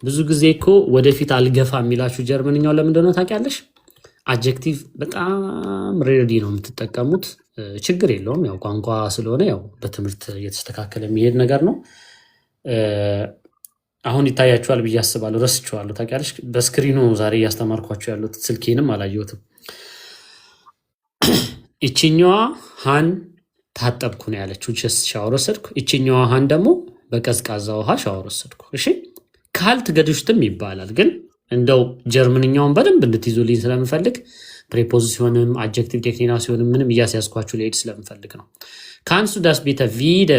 ብዙ ጊዜ እኮ ወደፊት አልገፋ የሚላችሁ ጀርመንኛው ለምንድን ነው ታውቂያለሽ? አጀክቲቭ በጣም ሬዲ ነው የምትጠቀሙት። ችግር የለውም ያው ቋንቋ ስለሆነ ያው በትምህርት እየተስተካከለ የሚሄድ ነገር ነው። አሁን ይታያችኋል ብዬ አስባለሁ። ረስቼዋለሁ ታውቂያለሽ። በስክሪኑ ዛሬ እያስተማርኳቸው ያሉት ስልኬንም አላየሁትም። ይችኛዋ ሃን ታጠብኩ ነው ያለችው። ጀስ ሻወር ወሰድኩ። ይችኛዋ ሃን ደግሞ በቀዝቃዛ ውሃ ሻወር ወሰድኩ። እሺ ካልት ገድሽትም ይባላል። ግን እንደው ጀርመንኛውን በደንብ እንድትይዙልኝ ስለምፈልግ ፕሬፖዚሲዮንም አጀክቲቭ ዴክሊናሲዮንም ምንም እያስያዝኳችሁ ልሄድ ስለምፈልግ ነው። ካንስቱ ዳስ ቢተ ቪደ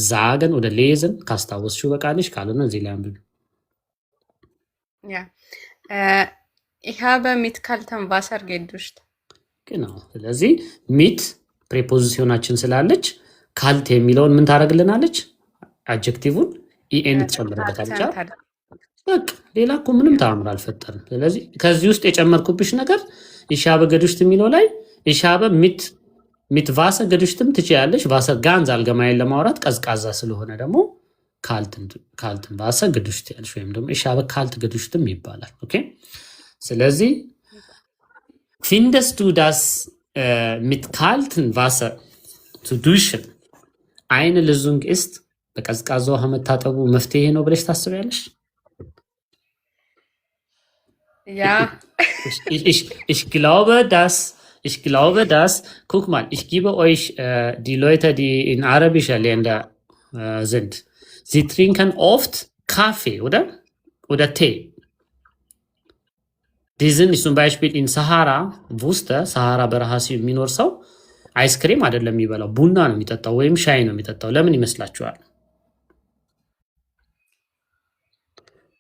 ዛገን ወደ ሌዝን ካስታወስሽው በቃልሽ፣ ካልሆነ እዚህ ላይ አንብቢ። ያ ich habe mit kaltem Wasser geduscht። genau ስለዚህ ሚት ፕሬፖዚሲዮናችን ስላለች ካልት የሚለውን ምን ታደርግልናለች? አጀክቲቭን ኢኤን ትጨምርበታለች። በቃ ሌላ እኮ ምንም ተአምር አልፈጠርም። ስለዚህ ከዚህ ውስጥ የጨመርኩብሽ ነገር ኢሻበ ገዱሽት የሚለው ላይ ኢሻበ ሚት ቫሰ ገዱሽትም ትችያለሽ። ቫሰ ጋንዝ አልገማይን ለማውራት ቀዝቃዛ ስለሆነ ደግሞ ካልትን ቫሰ ገዱሽት ያለሽ ወይም ደግሞ ኢሻበ ካልት ገዱሽትም ይባላል። ኦኬ ስለዚህ ፊንደስቱ ዳስ ሚት ካልትን ቫሰ ቱ ዱሽን አይነ ልዙንግ ist በቀዝቃዛ ውሃ መታጠቡ መፍትሄ ነው ብለሽ ታስቢያለሽ? Ja. Ich glaube, dass, guck mal, ich gebe euch die Leute, die in arabischen Ländern sind. Sie trinken oft Kaffee, oder? Oder Tee. Die sind zum Beispiel in Sahara, wusste, Sahara በረሃሲ የሚኖር ሰው አይስክሬም አይደለም የሚበላው፣ ቡና ነው የሚጠጣው ወይም ሻይ ነው የሚጠጣው። ለምን ይመስላችኋል?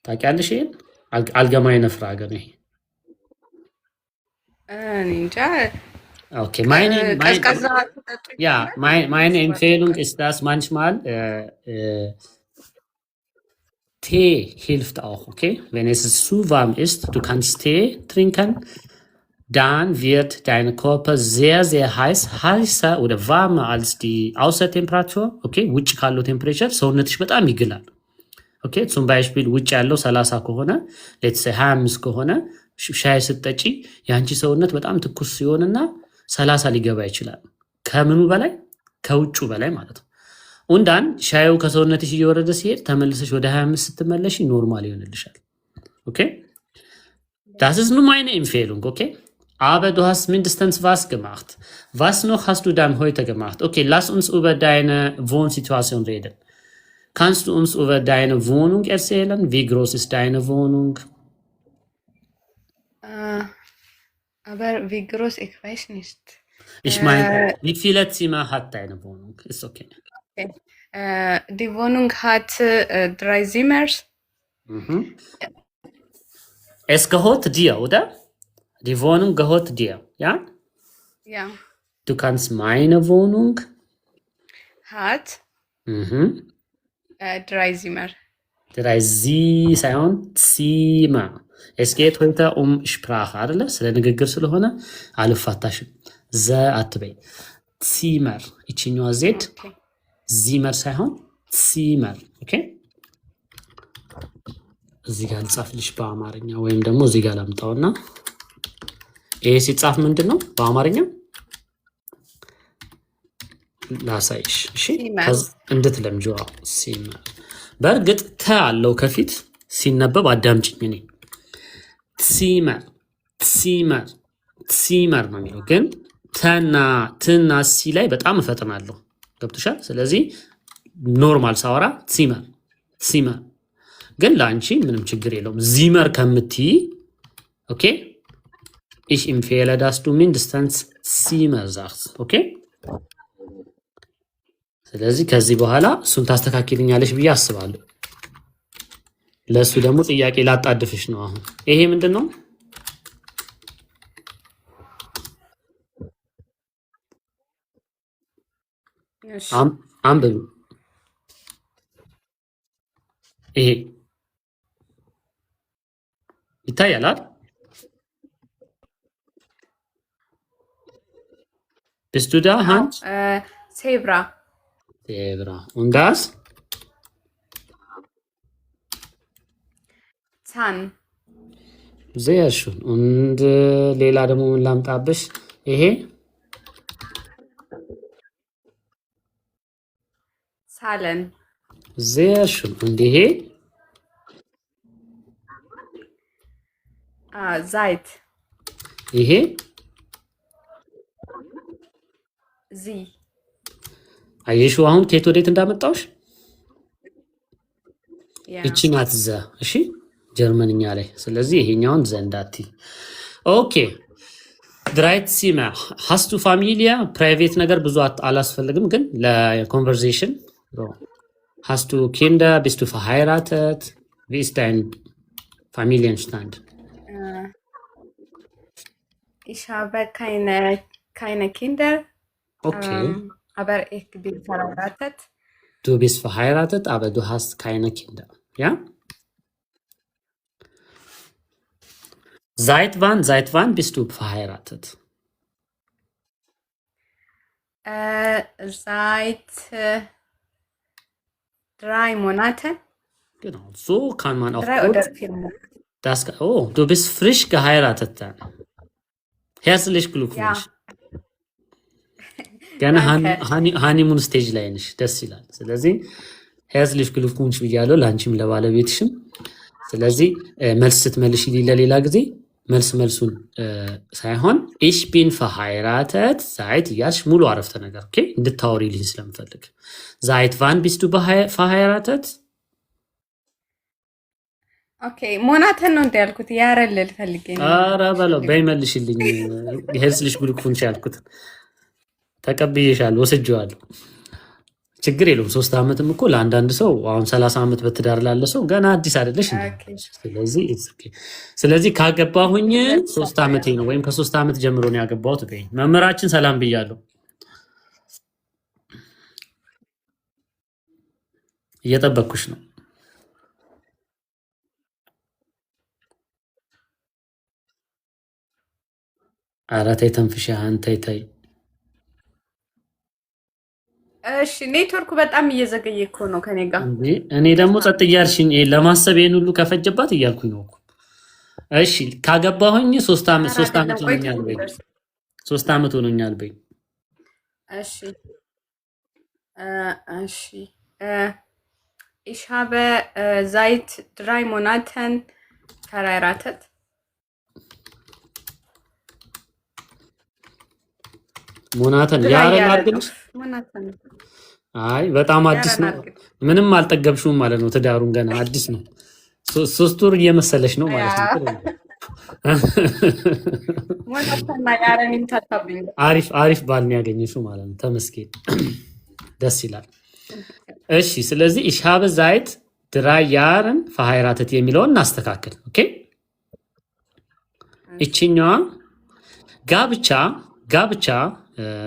ታውቂያለሽ ይሄን? allgemeine Frage nicht. Ninja. Okay, meine Empfehlung ist, dass manchmal Tee hilft auch, okay? Wenn es zu warm ist, du kannst Tee trinken, dann wird dein Körper sehr, sehr heißer oder warmer als die Außertemperatur, okay? ውጭ ካለው ቴምፕሬቸር ሰውነትሽ በጣም ይግላል። ኦኬ zum Beispiel ውጭ ያለው 30 ከሆነ let's say 25 ከሆነ ሻይ ስትጠጪ ያንቺ ሰውነት በጣም ትኩስ ሲሆንና 30 ሊገባ ይችላል። ከምኑ በላይ ከውጩ በላይ ማለት ነው። und dann ሻዩ ከሰውነትሽ እየወረደ ሲሄድ ተመልሰሽ ወደ 25 ስትመለሽ ኖርማል ይሆንልሻል። ኦኬ das ist nur meine Empfehlung, okay? Aber du hast mindestens was gemacht. Was noch hast du dann heute gemacht? Okay, lass uns über deine Wohnsituation reden. Kannst du uns über deine Wohnung erzählen? Wie groß ist deine Wohnung? Aber wie groß, ich weiß nicht. Ich meine, wie viele Zimmer hat deine Wohnung? Ist okay. Okay. Die Wohnung hat 3 Zimmer. Mhm. Es gehört dir, oder? Die Wohnung gehört dir, ja? Ja. Du kannst meine Wohnung. Hat 3 Zimmer. 3 ሳይሆን Zimmer. Es geht heute um Sprache አይደለ? ስለ ንግግር ስለሆነ አልፋታሽም። ዘ አትበይ። Zimmer ይችኛዋ ዜድ Zimmer ሳይሆን Zimmer። ኦኬ እዚህ ጋር ልጻፍልሽ በአማርኛ ወይም ደግሞ እዚህ ጋር ላምጣውና ይሄ ሲጻፍ ምንድን ነው በአማርኛ ላሳይሽ። እሺ እንድትለምጂው Zimmer። በእርግጥ ተ አለው ከፊት ሲነበብ አዳምጪኝ። እኔ Zimmer ነው የሚለው፣ ግን ትና ሲ ላይ በጣም እፈጥናለሁ። ገብቶሻል? ስለዚህ ኖርማል ሳወራ Zimmer ግን ለአንቺ ምንም ችግር የለውም። Zimmer ከምትይ ኦኬ ich empfehle, dass du mindestens Zimmer sagst, okay? ስለዚህ ከዚህ በኋላ እሱን ታስተካክልኛለሽ ብዬ አስባለሁ። ለእሱ ደግሞ ጥያቄ ላጣድፍሽ ነው። አሁን ይሄ ምንድን ነው? አንብብ። ይሄ ይታያል አይደል? Bist du da, Hans? Zebra. Zebra. Und das? Zahn. Sehr schön. Und ሌላ ደግሞ ምን ላምጣብሽ? ይሄ Zahlen. Sehr schön. Und ይሄ Seit. ይሄ Sie. አየሽው አሁን ከየት ወዴት እንዳመጣውሽ? Ja. እቺ ናት ዘ። እሺ ጀርመንኛ ላይ። ስለዚህ ይሄኛውን ዘ እንዳቲ። ኦኬ ድራይት ሲማ hast du Familie? ፕራይቬት ነገር ብዙ አላስፈልግም፣ ግን ለኮንቨርሴሽን hast du Kinder? Bist du verheiratet? Wie ist dein Familienstand? Ich habe keine Kinder. Okay. Aber ich bin verheiratet. Du bist verheiratet, aber du hast keine Kinder. Ja? Seit wann bist du verheiratet? Seit 3 Monaten. Genau, so kann man auch 3 kurz oder 4 Monate. oh, du bist frisch geheiratet dann. Herzlich Glückwunsch. Ja. ገና Danke. ሃኒሙን ስቴጅ ላይ ነሽ። ደስ ይላል። ስለዚህ herzlich Glückwunsch ብያለሁ ለአንቺም ለባለቤትሽም። ስለዚህ መልስ ስትመልሽ ለሌላ ጊዜ መልሱን ሳይሆን ich bin verheiratet seit እያልሽ ሙሉ አረፍተ ነገር ኦኬ እንድታወሪልኝ ስለምፈልግ seit wann bist du verheiratet? ኦኬ ሞናተን ነው እንዳልኩት ያረልል ፈልገኝ። ኧረ በለው በይ መልሽልኝ። herzlich Glückwunsch ያልኩት ተቀብዬሻለሁ፣ ወስጄዋለሁ። ችግር የለውም። 3 ዓመትም እኮ ለአንዳንድ ሰው አሁን 30 ዓመት በትዳር ላለ ሰው ገና አዲስ አይደለሽ እንዴ? ስለዚህ ካገባሁኝ 3 ዓመቴ ነው ወይም ከ3 ዓመት ጀምሮ ነው ያገባሁት በይ። መምህራችን ሰላም ብያለሁ። እየጠበቅኩሽ ነው። ኧረ ተይ ተንፍሽ ተይ። እሺ ኔትወርኩ በጣም እየዘገየ እኮ ነው ከኔ ጋር። እኔ ደግሞ ጸጥ እያልሽኝ ለማሰብ ይሄን ሁሉ ከፈጀባት እያልኩኝ ነው እኮ። እሺ ካገባሁኝ 3 ዓመት ሆኖኛል በይ። 3 ዓመት ሆኖኛል በይ። እሺ ich habe seit 3 Monaten verheiratet. ሞናተን ያረን አድርግልሽ። አይ በጣም አዲስ ነው። ምንም አልጠገብሽውም ማለት ነው። ትዳሩን ገና አዲስ ነው። 3 ወር እየመሰለሽ ነው ማለት ነው። አሪፍ ባል ነው ያገኘሽው ማለት ነው። ተመስገን፣ ደስ ይላል። እሺ ስለዚህ ich habe seit 3 Jahren verheiratet የሚለውን እናስተካክል። ኦኬ እቺኛዋ ጋብቻ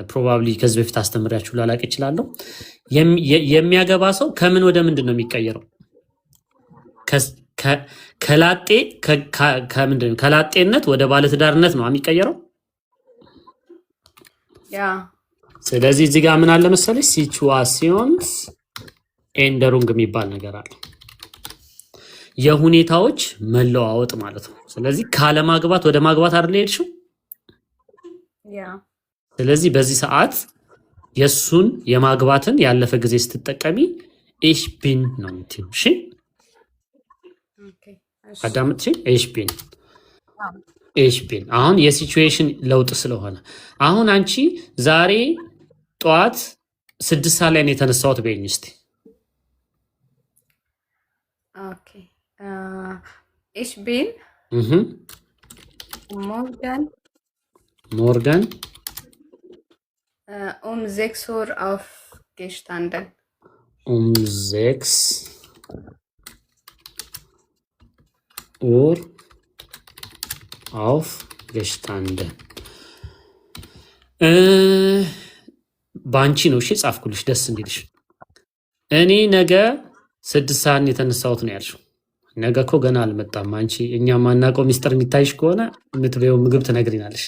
ፕሮባብሊ ከዚህ በፊት አስተምሪያችሁ ላላቅ እችላለሁ። የሚያገባ ሰው ከምን ወደ ምንድን ነው የሚቀየረው? ከላጤነት ወደ ባለትዳርነት ነው የሚቀየረው። ስለዚህ እዚህ ጋር ምን አለ መሰለሽ ሲቹዋሲዮንስ ኤንደሩንግ የሚባል ነገር አለ። የሁኔታዎች መለዋወጥ ማለት ነው። ስለዚህ ካለማግባት ወደ ማግባት አይደል ሄድሽው? ስለዚህ በዚህ ሰዓት የሱን የማግባትን ያለፈ ጊዜ ስትጠቀሚ ich bin ነው የምትይው። እሺ አዳምጪ። ich bin አሁን የሲቹዌሽን ለውጥ ስለሆነ አሁን አንቺ ዛሬ ጠዋት 6 ሰዓት ላይ ነው የተነሳሁት በይኝ እስቲ። ኦኬ ich bin morgen um 6 Uhr aufgestanden. Um 6 Uhr aufgestanden. ባንቺ ነው እሺ ጻፍኩልሽ ደስ እንዲልሽ። እኔ ነገ 6 ሰዓት የተነሳሁት ነው ያልሽው። ነገ እኮ ገና አልመጣም። አንቺ እኛ ማናውቀው ሚስጥር የሚታይሽ ከሆነ የምትበይው ምግብ ትነግሪናለሽ።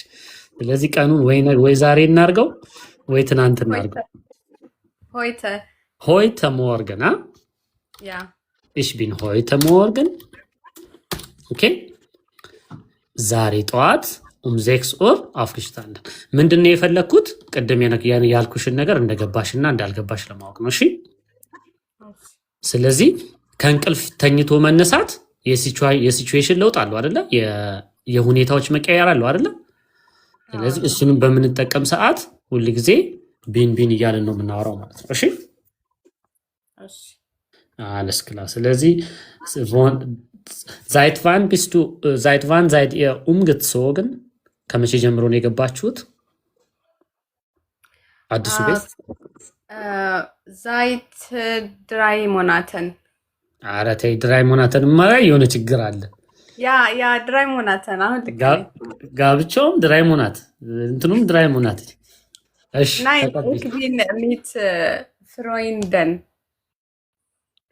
ስለዚህ ቀኑን ወይ ዛሬ እናርገው ወይ ትናንት እናርገው። Heute. Heute Morgen, ah? Ja. Ich bin heute Morgen. Okay? ዛሬ ጠዋት 6 Uhr aufgestanden. ምንድን ነው የፈለግኩት? ቅድም ያልኩሽን ነገር እንደገባሽና እንዳልገባሽ ለማወቅ ነው። እሺ? ስለዚህ ከእንቅልፍ ተኝቶ መነሳት የሲቹዌሽን ለውጥ አለው አይደለ? የሁኔታዎች መቀየር አለው አይደለ? ስለዚህ እሱንም በምንጠቀም ሰዓት ሁል ጊዜ ቢን እያልን ነው የምናወራው ማለት ነው። እሺ alles klar። ስለዚህ seit wann seid ihr umgezogen? ከመቼ ጀምሮ ነው የገባችሁት አዲሱ ቤት? Seit 3 Monaten. ኧረ ተይ 3 Monaten ማለት የሆነ ችግር አለ። Ja, 3 Monaten. አሁን ጋብቻውም 3 Monat እንትኑም 3 Monat። እሺ Nein, ich bin mit Freunden.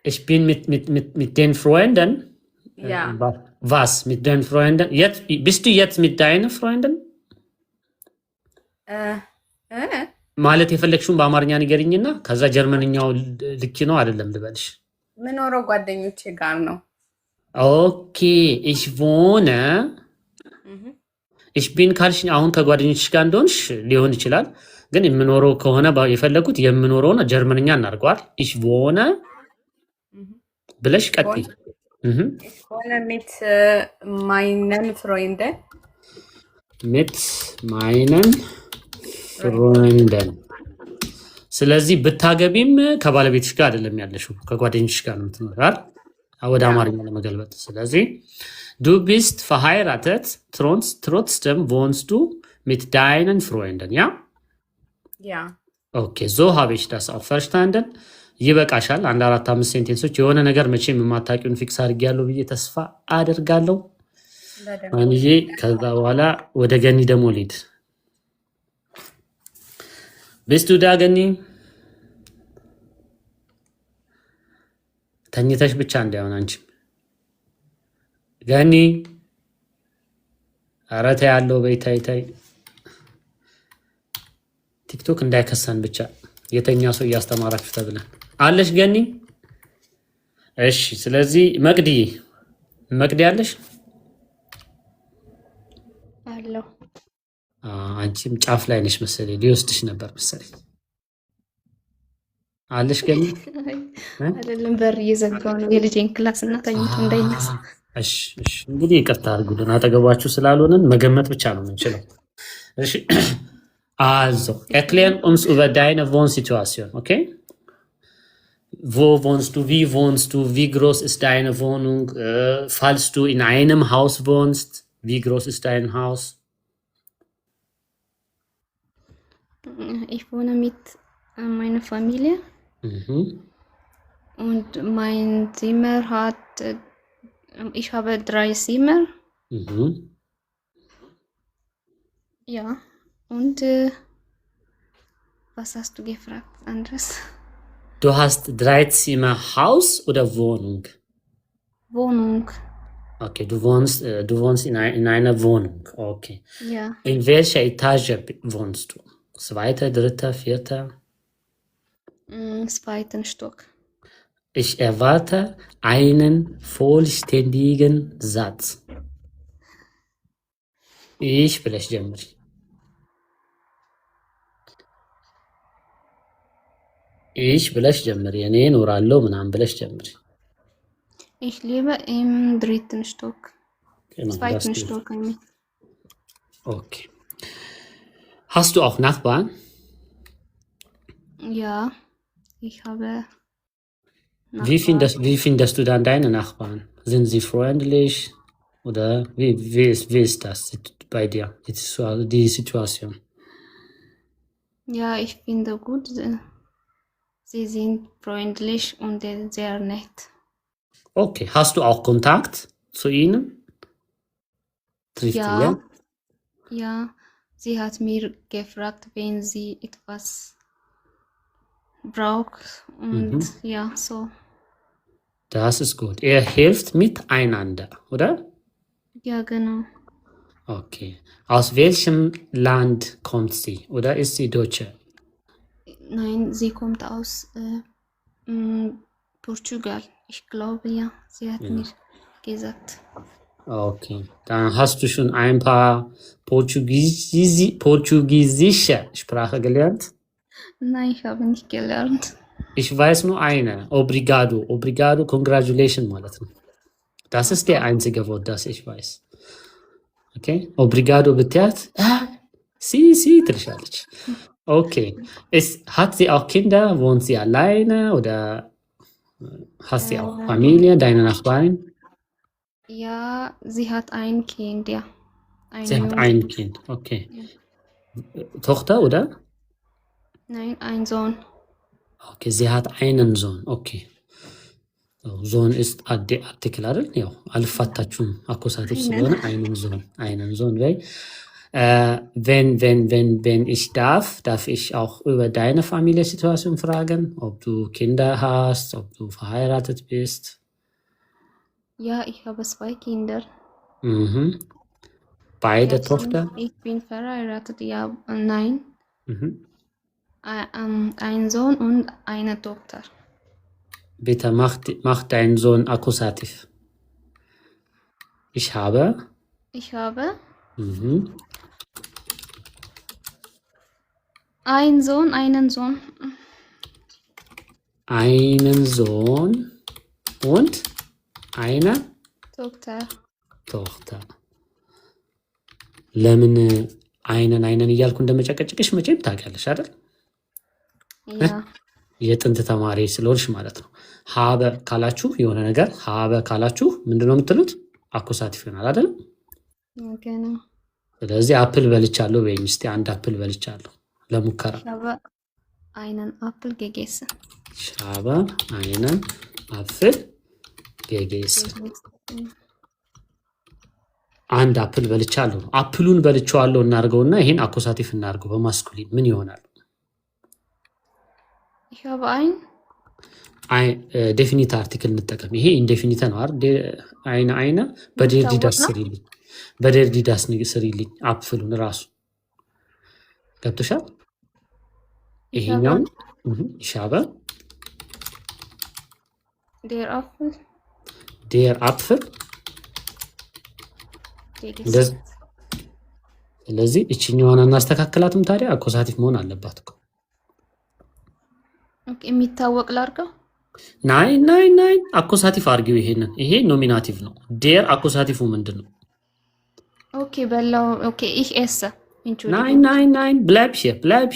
Ich bin mit den Freunden. Ja. Was mit den Freunden? Jetzt bist du jetzt mit deinen Freunden? ማለት የፈለግሽውን በአማርኛ ንገሪኝና ከዛ ጀርመንኛው ልክ ነው አይደለም ልበልሽ? ምኖረው ጓደኞቼ ጋር ነው። ኦኬ ich wohne ich bin ካልሽ አሁን ከጓደኞችሽ ጋር እንደሆንሽ ሊሆን ይችላል። ግን የምኖረው ከሆነ የፈለጉት የምኖረውን ጀርመንኛ እናድርገዋል። ich wohne ብለሽ ቀጥይ። Ich wohne mit meinen Freunden. mit meinen Freunden። ስለዚህ ብታገቢም ከባለቤትሽ ጋር አይደለም ያለሽው ከጓደኞችሽ ጋር ነው የምትኖሪው ወደ አማርኛ ለመገልበጥ። ስለዚህ du bist verheiratet, trotzdem wohnst du mit deinen Freunden, ja? Ja. Okay, so habe ich das auch verstanden. ይበቃሻል። 4-5 ሴንቴንሶች የሆነ ነገር መቼም የማታውቂውን ፊክስ አድርጌያለሁ ብዬ ተስፋ አደርጋለሁ። አንዬ ከዛ በኋላ ወደ ገኒ ደግሞ ልሂድ። bist du da ገኒ? ተኝተሽ ብቻ እንዳይሆን አንቺም ገኒ። ኧረ ተይ ያለው በይ ታይ ቲክቶክ እንዳይከሰን ብቻ የተኛ ሰው እያስተማራችሁ ተብለን አለሽ ገኒ? እሺ ስለዚህ መቅዲ አለሽ? አለው። አንቺም ጫፍ ላይ ነሽ መሰለኝ፣ ሊወስድሽ ነበር መሰለኝ። አለሽ ገኒ? አይደለም በር እየዘጋው ነው የልጄን ክላስ እና ተኝቶ እንዳይነሳ። እሺ እንግዲህ ይቅርታ አድርጉልን፣ አጠገባችሁ ስላልሆነን መገመት ብቻ ነው የምንችለው። እሺ also erklären uns über deine Wohnsituation, okay? Wo wohnst du, wie wohnst du, wie groß ist deine Wohnung, falls du in einem Haus wohnst, wie groß ist dein Haus? Ich wohne mit meiner Familie und mein Zimmer hat, ich habe 3 Zimmer. Ja, und was hast du gefragt, Andres? Du hast 3 Zimmer Haus oder Wohnung? Wohnung. Okay, du wohnst in einer Wohnung, okay. Ja. In welcher Etage wohnst du? 2., 3., 4.? 2. Stock. Ich erwarte einen vollständigen Satz. Ich ብለሽ ጀምሪ። ich ብለሽ ጀምሪ። እኔ እኖራለሁ ምናምን ብለሽ ጀምሪ። Ich lebe im 3. Stock. Genau, 2. Stock. I mean. Okay. Hast du auch Nachbarn? Ja, ich habe Nachbarn. Wie findest du dann deine Nachbarn? Sind sie freundlich? Oder wie ist das bei dir, die Situation? Ja, ich finde gut. Sie sind freundlich und sehr nett. Okay, hast du auch Kontakt zu ihnen? Trifft Ja, ihr? ja, sie hat mir gefragt, wenn sie etwas braucht und ja, so. Das ist gut. Er hilft miteinander, oder? Ja, genau. Okay. Aus welchem Land kommt sie? Oder ist sie Deutsche? Nein, sie kommt aus Portugal. Ich glaube, ja. Sie hat Ja. mir gesagt. Okay. Dann hast du schon ein paar portugiesische Sprache gelernt? Nein, ich habe nicht gelernt. Ich weiß nur eine. Obrigado. Obrigado, congratulations ማለት ነው። Das ist der einzige Wort, das ich weiß. Okay? Obrigado ብትያት si ትልሻለች. Okay. Hat sie auch Kinder? Wohnt sie alleine oder hast sie auch Familie, deine Nachbarin? Ja, sie hat ein Kind, ja. Sie hat Junge. ein Kind. Okay. Tochter, oder? Nein, ein Sohn. Okay, sie hat einen Sohn. Okay. ዞን ist አርቲክል አይደል? ያው አልፋታችሁም አኮሳቲቭ ስለሆነ einen Sohn በይ። Wenn ich darf ich auch über deine Familiensituation fragen, ob du Kinder hast, ob du verheiratet bist. Ja, ich habe 2 Kinder. Mhm. Beide Jetzt Tochter? Ich bin verheiratet, ja, nein. Mhm. Ein Sohn und eine Tochter. Bitte mach deinen Sohn Akkusativ. Ich habe. Mhm. Einen Sohn. Einen Sohn und eine Tochter. ለምን አይነን እያልኩ እንደመጨቀጭቅሽ መቼም ታውቂያለሽ አይደል? Ja. የጥንት ተማሪ ስለሆንሽ ማለት ነው። ሀበ ካላችሁ የሆነ ነገር ሀበ ካላችሁ ምንድነው የምትሉት? አኩሳቲቭ ይሆናል አይደል? Genau. ስለዚህ አፕል በልቻለሁ በይኝ እስቲ። አንድ አፕል በልቻለሁ ለሙከራ። Ich habe einen Apfel gegessen. Ich habe einen Apfel gegessen. አንድ አፕል በልቻለሁ። አፕሉን በልቻለሁ እናርገውና ይሄን አኩሳቲቭ እናርገው በማስኩሊን ምን ይሆናል? Ich habe ein ዴፊኒት አርቲክል እንጠቀም። ይሄ ኢንዴፊኒት ነው አይነ በደርዲዳስ ስሪልኝ አፕሉን ራሱ ገብቶሻል? ይሄኛውን ይሻበ der Apfel ስለዚህ እችኛዋን እናስተካክላትም ታዲያ አኮሳቲቭ መሆን አለባት እኮ። የሚታወቅ ላድርገው? ናይን አኮሳቲቭ አድርጊው። ይሄንን ይሄ ኖሚናቲቭ ነው። ዴር አኮሳቲቭ ምንድን ነው? ኦኬ በላው። ኦኬ ich esse. ናይን bleib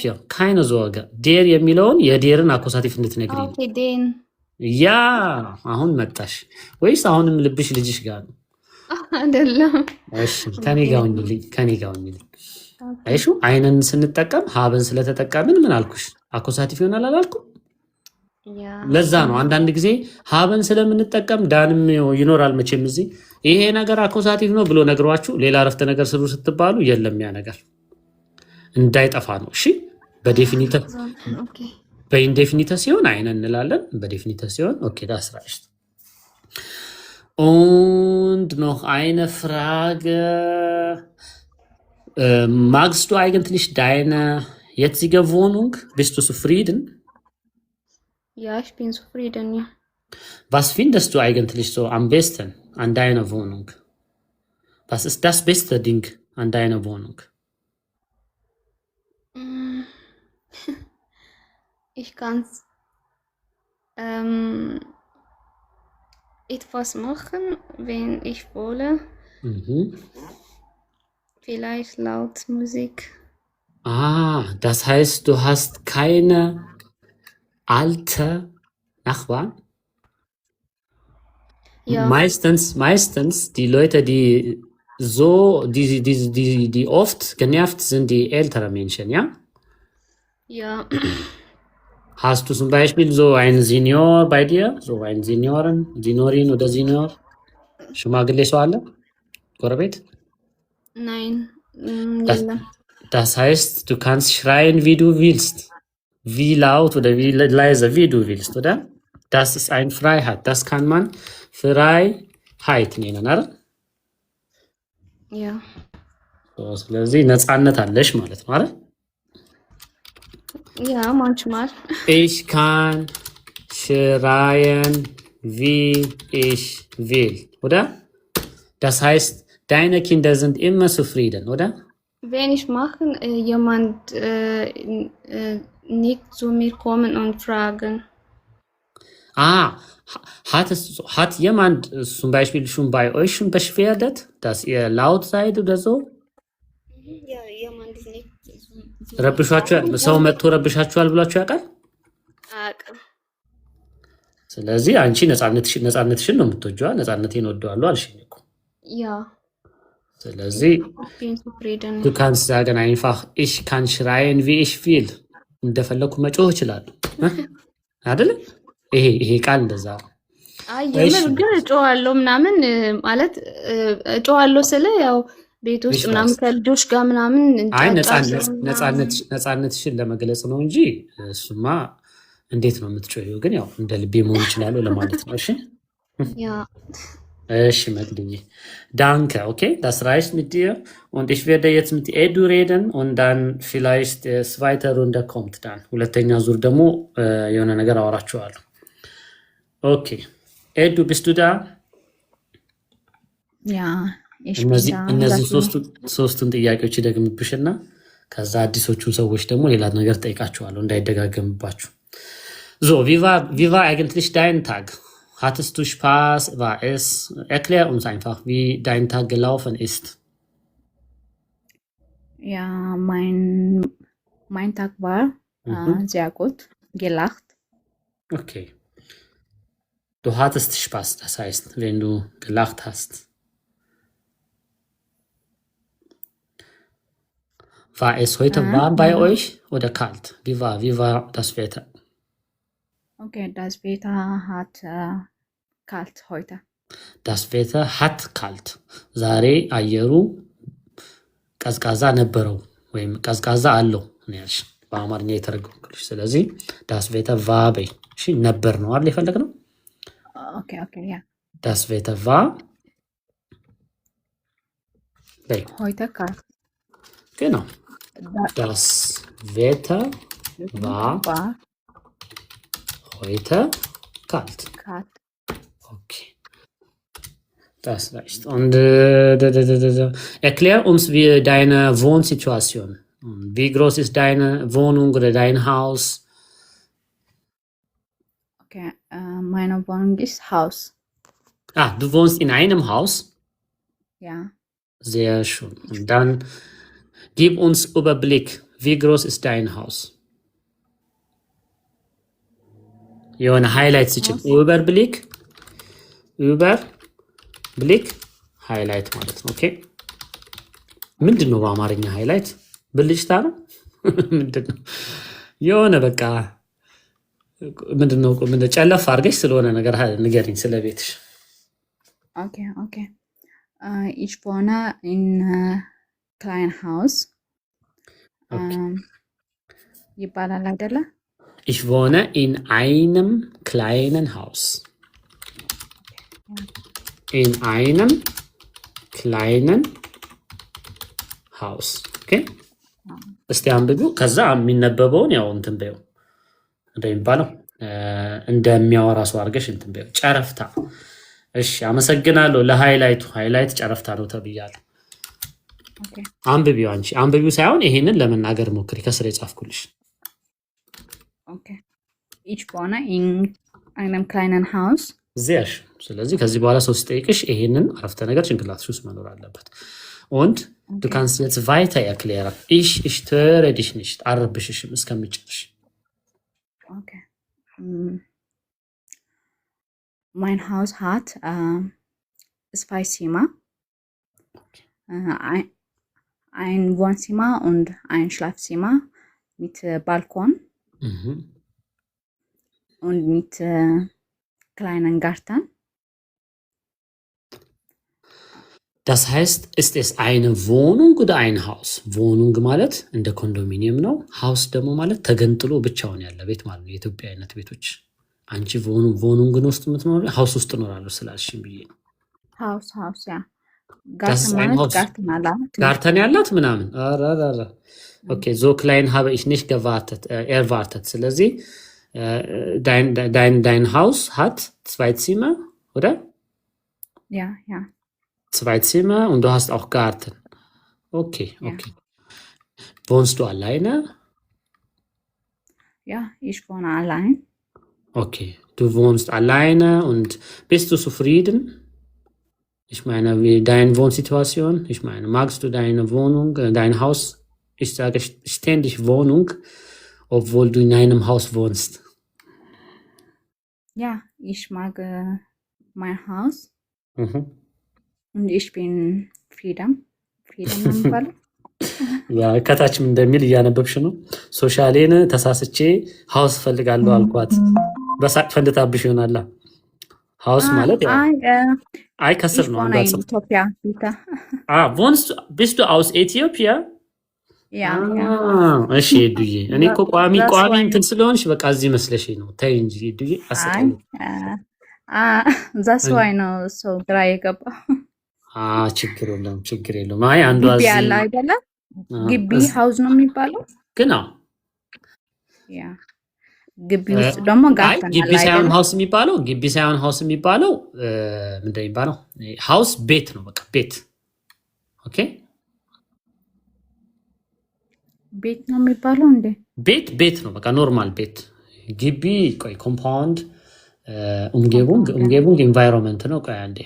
hier keine Sorge። ዴር የሚለውን የዴርን አኮሳቲቭ እንድትነግሪኝ። ኦኬ ዴን ያ አሁን መጣሽ ወይስ አሁንም ልብሽ ልጅሽ ጋር ነው? አይደለም። እሺ ከኔ ጋር ሁኚልኝ። አይሹ አይነን ስንጠቀም ሀበን ስለተጠቀምን ምን አልኩሽ? አኮሳቲቭ ይሆናል አላልኩም? ለዛ ነው አንዳንድ ጊዜ ሀበን ስለምንጠቀም ዳንም ይኖራል መቼም እዚህ ይሄ ነገር አኮሳቲቭ ነው ብሎ ነግሯችሁ ሌላ አረፍተ ነገር ስሩ ስትባሉ የለም ያ ነገር እንዳይጠፋ ነው። እሺ በኢንዴፊኒተ ሲሆን አይነን እንላለን። በዴፊኒተ ሲሆን ኦኬ das reicht. Und noch eine Frage. Magst du eigentlich deine jetzige Wohnung? Bist du zufrieden? Ja, ich bin zufrieden, ja. Was findest du eigentlich so am besten an deiner Wohnung? Was ist das beste Ding an deiner Wohnung? Ich kann etwas machen, wenn ich wolle. Vielleicht laut Musik. Das heißt, du hast keine alte Nachbarn? Ja. Meistens die Leute, die oft genervt sind, die ältere Menschen, ja? Ja. Hast du zum Beispiel so einen Senior bei dir? So einen Seniorin oder Senior? ሽማግሌ ሰው አለ ጎረቤት? Nein. Das heißt, du kannst schreien, wie du willst. Wie laut oder wie leise, wie du willst, oder? Das ist ein Freiheit. Das kann man Freiheit nennen, አይደል? Ja. ስለዚህ ነፃነት አለሽ ማለት ነው አይደል? Ja, manchmal. Ich kann schreien, wie ich will, oder? Das heißt, deine Kinder sind immer zufrieden, oder? Wenn ich machen, jemand nicht zu mir kommen und fragen. Ah, hat jemand zum Beispiel schon bei euch schon beschwerdet, dass ihr laut seid oder so? Ja, jemand ist nicht ረብሻችኋል? ሰው መጥቶ ረብሻችኋል ብላችሁ ያውቃል? አያውቅም። ስለዚህ አንቺ ነፃነትሽን ነው የምትወጂዋ። ነፃነቴን እወደዋለሁ አልሽኝ እኮ። Ja, ስለዚህ ich bin zufrieden. du kannst sagen einfach, ich kann schreien, wie ich will. እንደፈለኩ መጮህ እችላለሁ አይደል? ይሄ ቃል እንደዛ ነው። አይ የምር ግን እጮሃለሁ ምናምን ማለት እጮሃለሁ ስለ ያው ቤት ውስጥ ምናምን ከልጆች ጋር ምናምን አይ ነፃነትሽን ለመግለጽ ነው እንጂ እሱማ እንዴት ነው የምትጮሂው? ግን ያው እንደ ልቤ መሆን ይችላል ለማለት ነው። እሺ Ja, እሺ መቅድዬ danke, okay, das reicht mit dir und ich werde jetzt mit Edu reden und dann vielleicht zweite Runde kommt dann ሁለተኛ ዙር ደግሞ የሆነ ነገር አወራችኋለሁ። ኦኬ ኤዱ bist du da? Ja, ich bin እነዚህ da. ሶስቱን ጥያቄዎች ይደግምብሽና ከዛ አዲሶቹን ሰዎች ደግሞ ሌላ ነገር ጠይቃችኋለሁ እንዳይደጋገምባችሁ። So, wie war eigentlich dein Tag? Hattest du Spaß? War es? Erklär uns einfach, wie dein Tag gelaufen ist. Ja, mein Tag war sehr gut, gelacht. Okay. Du hattest Spaß, das heißt, wenn du gelacht hast. War es heute warm bei euch oder kalt? Wie war das Wetter? Okay, das Wetter hat kalt heute. Das Wetter hat kalt. ዛሬ አየሩ ቀዝቃዛ ነበረው ወይም ቀዝቃዛ አለው ነው ያልሽ በአማርኛ የተረጎምኩልሽ። ስለዚህ das Wetter war በይ። እሺ ነበር ነው አይደል የፈለግነው? Okay, ja. Das Wetter war በይ። Heute kalt. Genau. Das Wetter war heute kalt. Okay. Das reicht. Und erklär uns deine Wohnsituation. Wie groß ist deine Wohnung oder dein Haus? Okay, meine Wohnung ist Haus. Ah, du wohnst in einem Haus? Ja. Sehr schön. Und dann gib uns Überblick. Wie groß ist dein Haus? የሆነ ሃይላይት ሲችል ኡበርብሊክ ሃይላይት ማለት ነው። ኦኬ ምንድን ነው በአማርኛ ሃይላይት? ብልጭታ ነው? ምንድን ነው? የሆነ በቃ ምንድን ነው? ጨለፍ አድርገሽ ስለሆነ ነገር ንገሪኝ ስለ ቤትሽ። Okay. Ich wohne in kleinen Haus. ይባላል አይደለ? Ich wohne in einem kleinen Haus. In einem kleinen Haus. Okay? እስቲ አንብቢው ከዛ የሚነበበውን ያው እንትን በይው እንደሚባለው እንደሚያወራ ሰው አድርገሽ እንትን በይው። ጨረፍታ። እሺ አመሰግናለሁ ለሃይላይት ጨረፍታ ነው ተብያለሁ። አንብቢው አንቺ አንብቢው ሳይሆን ይሄንን ለመናገር ሞክሪ ከስር የጻፍኩልሽ። Okay. Ich wohne in einem kleinen Haus. Sehr schön. ስለዚህ ከዚህ በኋላ ሰው ሲጠይቅሽ ይሄንን አረፍተ ነገር ጭንቅላትሽ ውስጥ መኖር አለበት። Und du kannst jetzt weiter erklären. Ich störe dich nicht. አረብሽሽም እስከምጨርሽ። Okay. Mein Haus hat zwei Zimmer. Ein Wohnzimmer und ein Schlafzimmer mit Balkon. Und mit kleinen Garten. Das heißt, ist es eine Wohnung oder ein Haus? Wohnung ማለት እንደ ኮንዶሚኒየም ነው። ሃውስ ደግሞ ማለት ተገንጥሎ ብቻውን ያለ ቤት ማለት ነው። የኢትዮጵያ አይነት ቤቶች አንቺ ቮኑንግን ውስጥ የምትኖሪ ሀውስ ውስጥ እኖራለሁ ስላልሽኝ ብዬ ነው። ሃውስ ያ Das ጋርተን ist ein ማለት Haus. ጋርተን አላት ጋርተን ያላት ምናምን ኦኬ so klein habe ich nicht erwartet. ስለዚህ dein Haus hat 2 Zimmer, oder? ያ 2 Zimmer und du hast auch Garten. Okay. Wohnst du alleine? ያ ich wohne allein. Okay, du wohnst alleine und bist du zufrieden? Ich meine, wie deine Wohnsituation? Ich meine, magst du deine Wohnung, dein Haus? Ich sage ständig Wohnung, obwohl du in einem Haus wohnst. Ja, ich mag mein Haus Mhm. und ich bin Frieden ነው የሚባለው። ያ ከታችም እንደሚል እያነበብሽ ነው። ሶሻሌን ተሳስቼ ሀውስ ፈልጋለሁ አልኳት። በሳቅ ፈንድታብሽ ይሆናላ። ሀውስ ማለት ያው አይ ከስር ነው አንዷ ጽፍ ኢትዮጵያ ቢታ wohnst bist du aus Ethiopia? ያ እሺ ዱዬ፣ እኔ እኮ ቋሚ እንትን ስለሆንሽ በቃ እዚህ መስለሽኝ ነው። ተይ እንጂ ዱዬ አሰቃኝ። ዛስ ዋይ ነው ሰው ግራ የገባው። ችግር የለውም። አይ አንዷ ግቢ ያለ አይደለም ግቢ ሀውስ ነው የሚባለው። ግን ያ ግቢ ውስጥ ደግሞ ጋርተን አለ። ግቢ ሳይሆን ሀውስ የሚባለው ምንድን የሚባለው? ሀውስ ቤት ነው። በቃ ቤት። ኦኬ ቤት ነው የሚባለው እንዴ? ቤት ነው በቃ ኖርማል ቤት። ግቢ ቆይ ኮምፓውንድ ኡምጌቡንግ ኢንቫይሮንመንት ነው። ቆይ አንዴ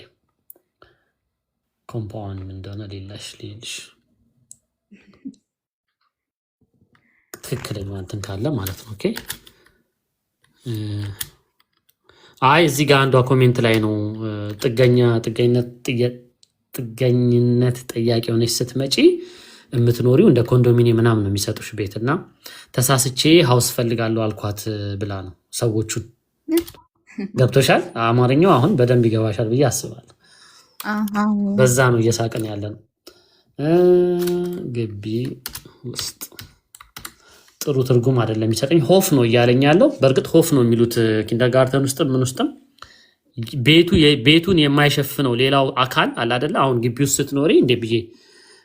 ኮምፓውንድ ምን እንደሆነ ሌልሽ ትክክለኛ እንትን ካለ ማለት ነው። ኦኬ አይ እዚህ ጋር አንዷ ኮሜንት ላይ ነው ጥገኝነት ጥያቄ ሆነች ስትመጪ የምትኖሪው እንደ ኮንዶሚኒየም ምናምን ነው የሚሰጡሽ ቤት እና ተሳስቼ ሀውስ ፈልጋለሁ አልኳት ብላ ነው ሰዎቹን። ገብቶሻል? አማርኛው አሁን በደንብ ይገባሻል ብዬ አስባለሁ። በዛ ነው እየሳቅን ያለ ነው። ግቢ ውስጥ ጥሩ ትርጉም አይደለም የሚሰጠኝ። ሆፍ ነው እያለኝ ያለው። በእርግጥ ሆፍ ነው የሚሉት ኪንደርጋርተን ውስጥም ምን ውስጥም ቤቱን የማይሸፍነው ሌላው አካል አለ አይደለ? አሁን ግቢ ውስጥ ስትኖሪ እንዴ ብዬ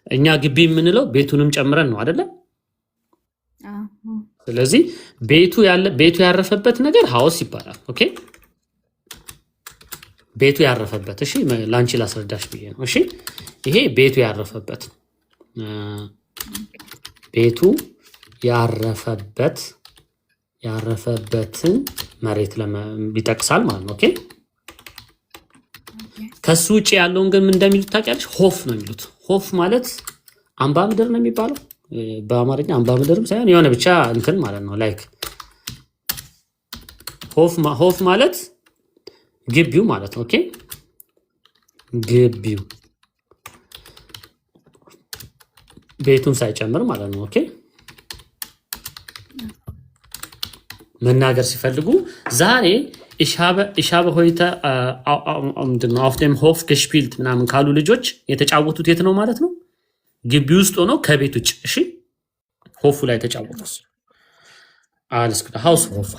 እኛ ግቢ የምንለው ቤቱንም ጨምረን ነው አይደለ? ስለዚህ ቤቱ ያረፈበት ነገር ሀውስ ይባላል። ኦኬ ቤቱ ያረፈበት። እሺ ላንቺ ላስረዳሽ ብዬ ነው። እሺ ይሄ ቤቱ ያረፈበት ያረፈበትን መሬት ይጠቅሳል ማለት ነው። ኦኬ ከሱ ውጭ ያለውን ግን ምን እንደሚሉት ታውቂያለሽ? ሆፍ ነው የሚሉት። ሆፍ ማለት አምባ ምድር ነው የሚባለው በአማርኛ። አምባ ምድርም ሳይሆን የሆነ ብቻ እንትን ማለት ነው። ላይክ ሆፍ ማለት ግቢው ማለት ነው። ኦኬ ግቢው ቤቱን ሳይጨምር ማለት ነው። ኦኬ መናገር ሲፈልጉ ዛሬ ich habe heute auf dem Hof gespielt ምናምን ካሉ ልጆች የተጫወቱት የት ነው ማለት ነው? ግቢ ውስጥ ሆኖ ከቤት ውጭ። እሺ ሆፉ ላይ ተጫወቱት። alles gut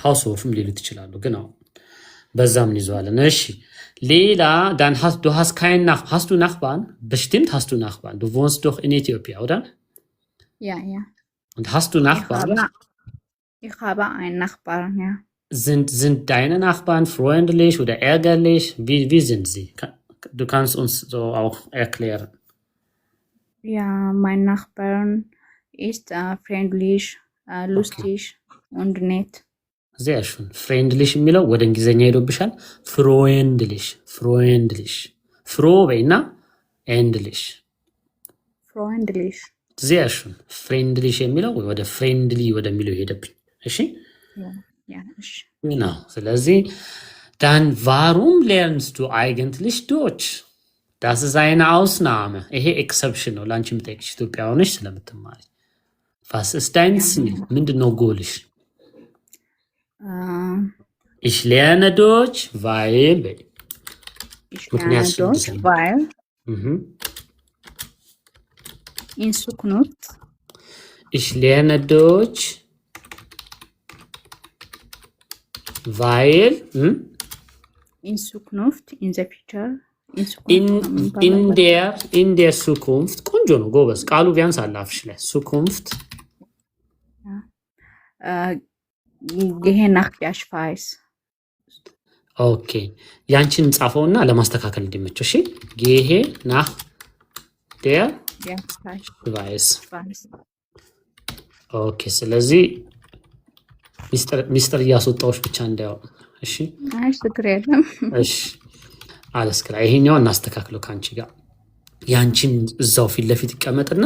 Haus Hofም ሊሉት ይችላሉ። ግን በዛም እንይዘዋለን። እሺ ሌላ dann hast du Nachbarn? Bestimmt hast du Nachbarn. Du wohnst doch in Äthiopien, oder? Ja. Und hast du Nachbarn? Ich habe einen Nachbarn, ja. Sind deine Nachbarn freundlich oder ärgerlich? Wie sind sie? Du kannst uns so auch erklären. Ja, mein Nachbarn ist freundlich, lustig und nett. Sehr schön. Freundlich የሚለው ወደ እንግሊዘኛ ሄዶብሻል። freundlich ፍሮ በይና endlich. Freundlich. Sehr schön. Freundlich የሚለው ወደ friendly ወደሚለው ሄደብኝ። እሺ Ja, እሺ genau. ስለዚህ dann warum lernst du eigentlich Deutsch? Das ist eine Ausnahme. ይሄ ኤክሰፕሽን ነው ላንቺ የምጠይቅሽ ኢትዮጵያ ሆነሽ ስለምትማሪ። Was ist dein Ziel? ምንድነው ጎልሽ? Ich lerne Deutsch, weil ich lerne Deutsch, weil in Zukunft ich lerne Deutsch, weil in Zukunft in the future in der Zukunft ቆንጆ ነው ጎበዝ ቃሉ ቢያንስ አላፍሽ ላይ Zukunft gehe nach der Schweiz ኦኬ ያንቺን ጻፈውና ለማስተካከል እንዲመቸው እሺ gehe nach der Schweiz ኦኬ ስለዚህ ሚስተር ያስወጣውሽ ብቻ እንዳው እሺ አይ ችግር የለም እሺ alles klar ይሄኛው እናስተካክለው ካንቺ ጋር ያንቺን እዛው ፊት ለፊት ይቀመጥና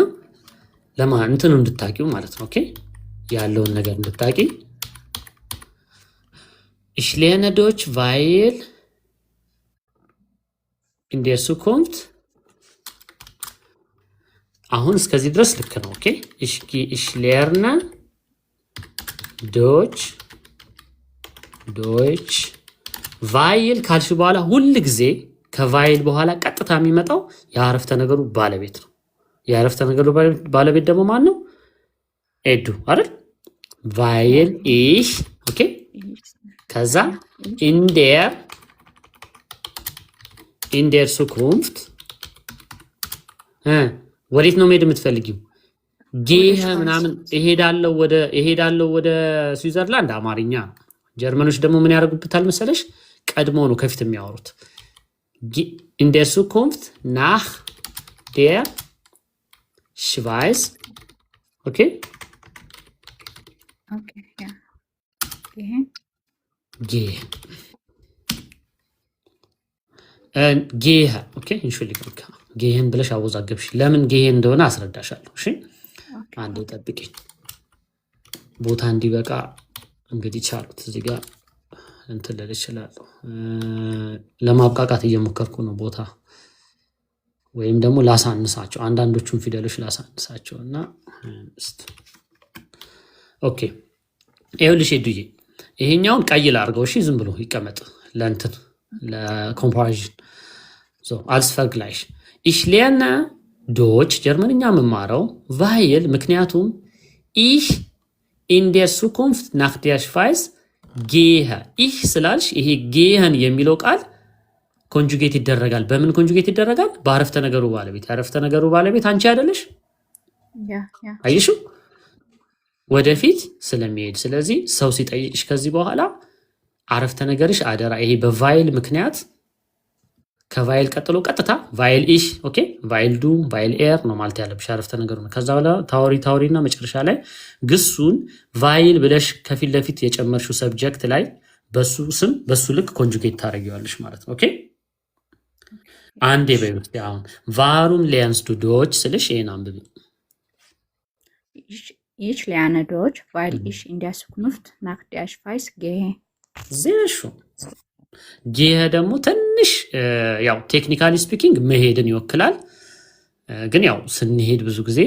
ለማን እንትን እንድታቂው ማለት ነው ኦኬ ያለውን ነገር እንድታቂ ich lerne Deutsch weil in der Zukunft አሁን እስከዚህ ድረስ ልክ ነው ኦኬ ich lerne Deutsch ቫይል ካልሽ በኋላ ሁሉ ጊዜ ከቫይል በኋላ ቀጥታ የሚመጣው የአረፍተ ነገሩ ባለቤት ነው የአረፍተ ነገሩ ባለቤት ደግሞ ማን ነው ኤዱ አይደል ቫይል ich ኦኬ ከዛ in der Zukunft ወዴት ነው መሄድ የምትፈልጊው ጌህ ምናምን እሄዳለሁ ወደ ስዊዘርላንድ አማርኛ ጀርመኖች ደግሞ ምን ያደርጉበታል መሰለሽ ቀድሞ ነው ከፊት የሚያወሩት in der Zukunft nach der Schweiz okay ja gehe okay entschuldigung gehen ብለሽ አወዛገብሽ ለምን ጌሄ እንደሆነ አስረዳሻለሁ እሺ አንዴ ጠብቂኝ ቦታ እንዲበቃ እንግዲህ ቻሉት እዚህ ጋር እንትን ልል እችላለሁ ለማብቃቃት እየሞከርኩ ነው ቦታ ወይም ደግሞ ላሳንሳቸው አንዳንዶቹን ፊደሎች ላሳንሳቸውና ኦኬ ይኸውልሽ ሄዱዬ ይሄኛውን ቀይ ላድርገው እሺ ዝም ብሎ ይቀመጥ ለእንትን ለኮምፓሪዥን so als Vergleich ich lerne Deutsch ጀርመንኛ መማረው weil ምክንያቱም ich in der Zukunft nach der Schweiz gehe ich ስላልሽ ይሄ gehen የሚለው ቃል ኮንጁጌት ይደረጋል በምን ኮንጁጌት ይደረጋል በአረፍተ ነገሩ ባለቤት አረፍተ ነገሩ ባለቤት አንቺ አይደለሽ ያ አይሹ ወደፊት ስለሚሄድ ስለዚህ ሰው ሲጠይቅሽ ከዚህ በኋላ አረፍተ ነገርሽ አደራ ይሄ በቫይል ምክንያት ከቫይል ቀጥሎ ቀጥታ ቫይል ich ኦኬ ቫይል du ቫይል er ነው ማለት ያለብሽ አረፍተ ነገሩ ነው ከዛ በኋላ ታውሪና መጨረሻ ላይ ግሱን ቫይል ብለሽ ከፊት ለፊት የጨመርሽው ሰብጀክት ላይ በሱ ስም በሱ ልክ ኮንጁጌት ታደርጊዋለሽ ማለት ነው ኦኬ አንዴ በይውስጥ አሁን warum lernst du Deutsch ስልሽ ይሄን አንብቢ ich lerne Deutsch weil ich in der Zukunft nach der Schweiz gehe sehr schön gehe ደግሞ ትንሽ ያው ቴክኒካሊ ስፒኪንግ መሄድን ይወክላል ግን ያው ስንሄድ ብዙ ጊዜ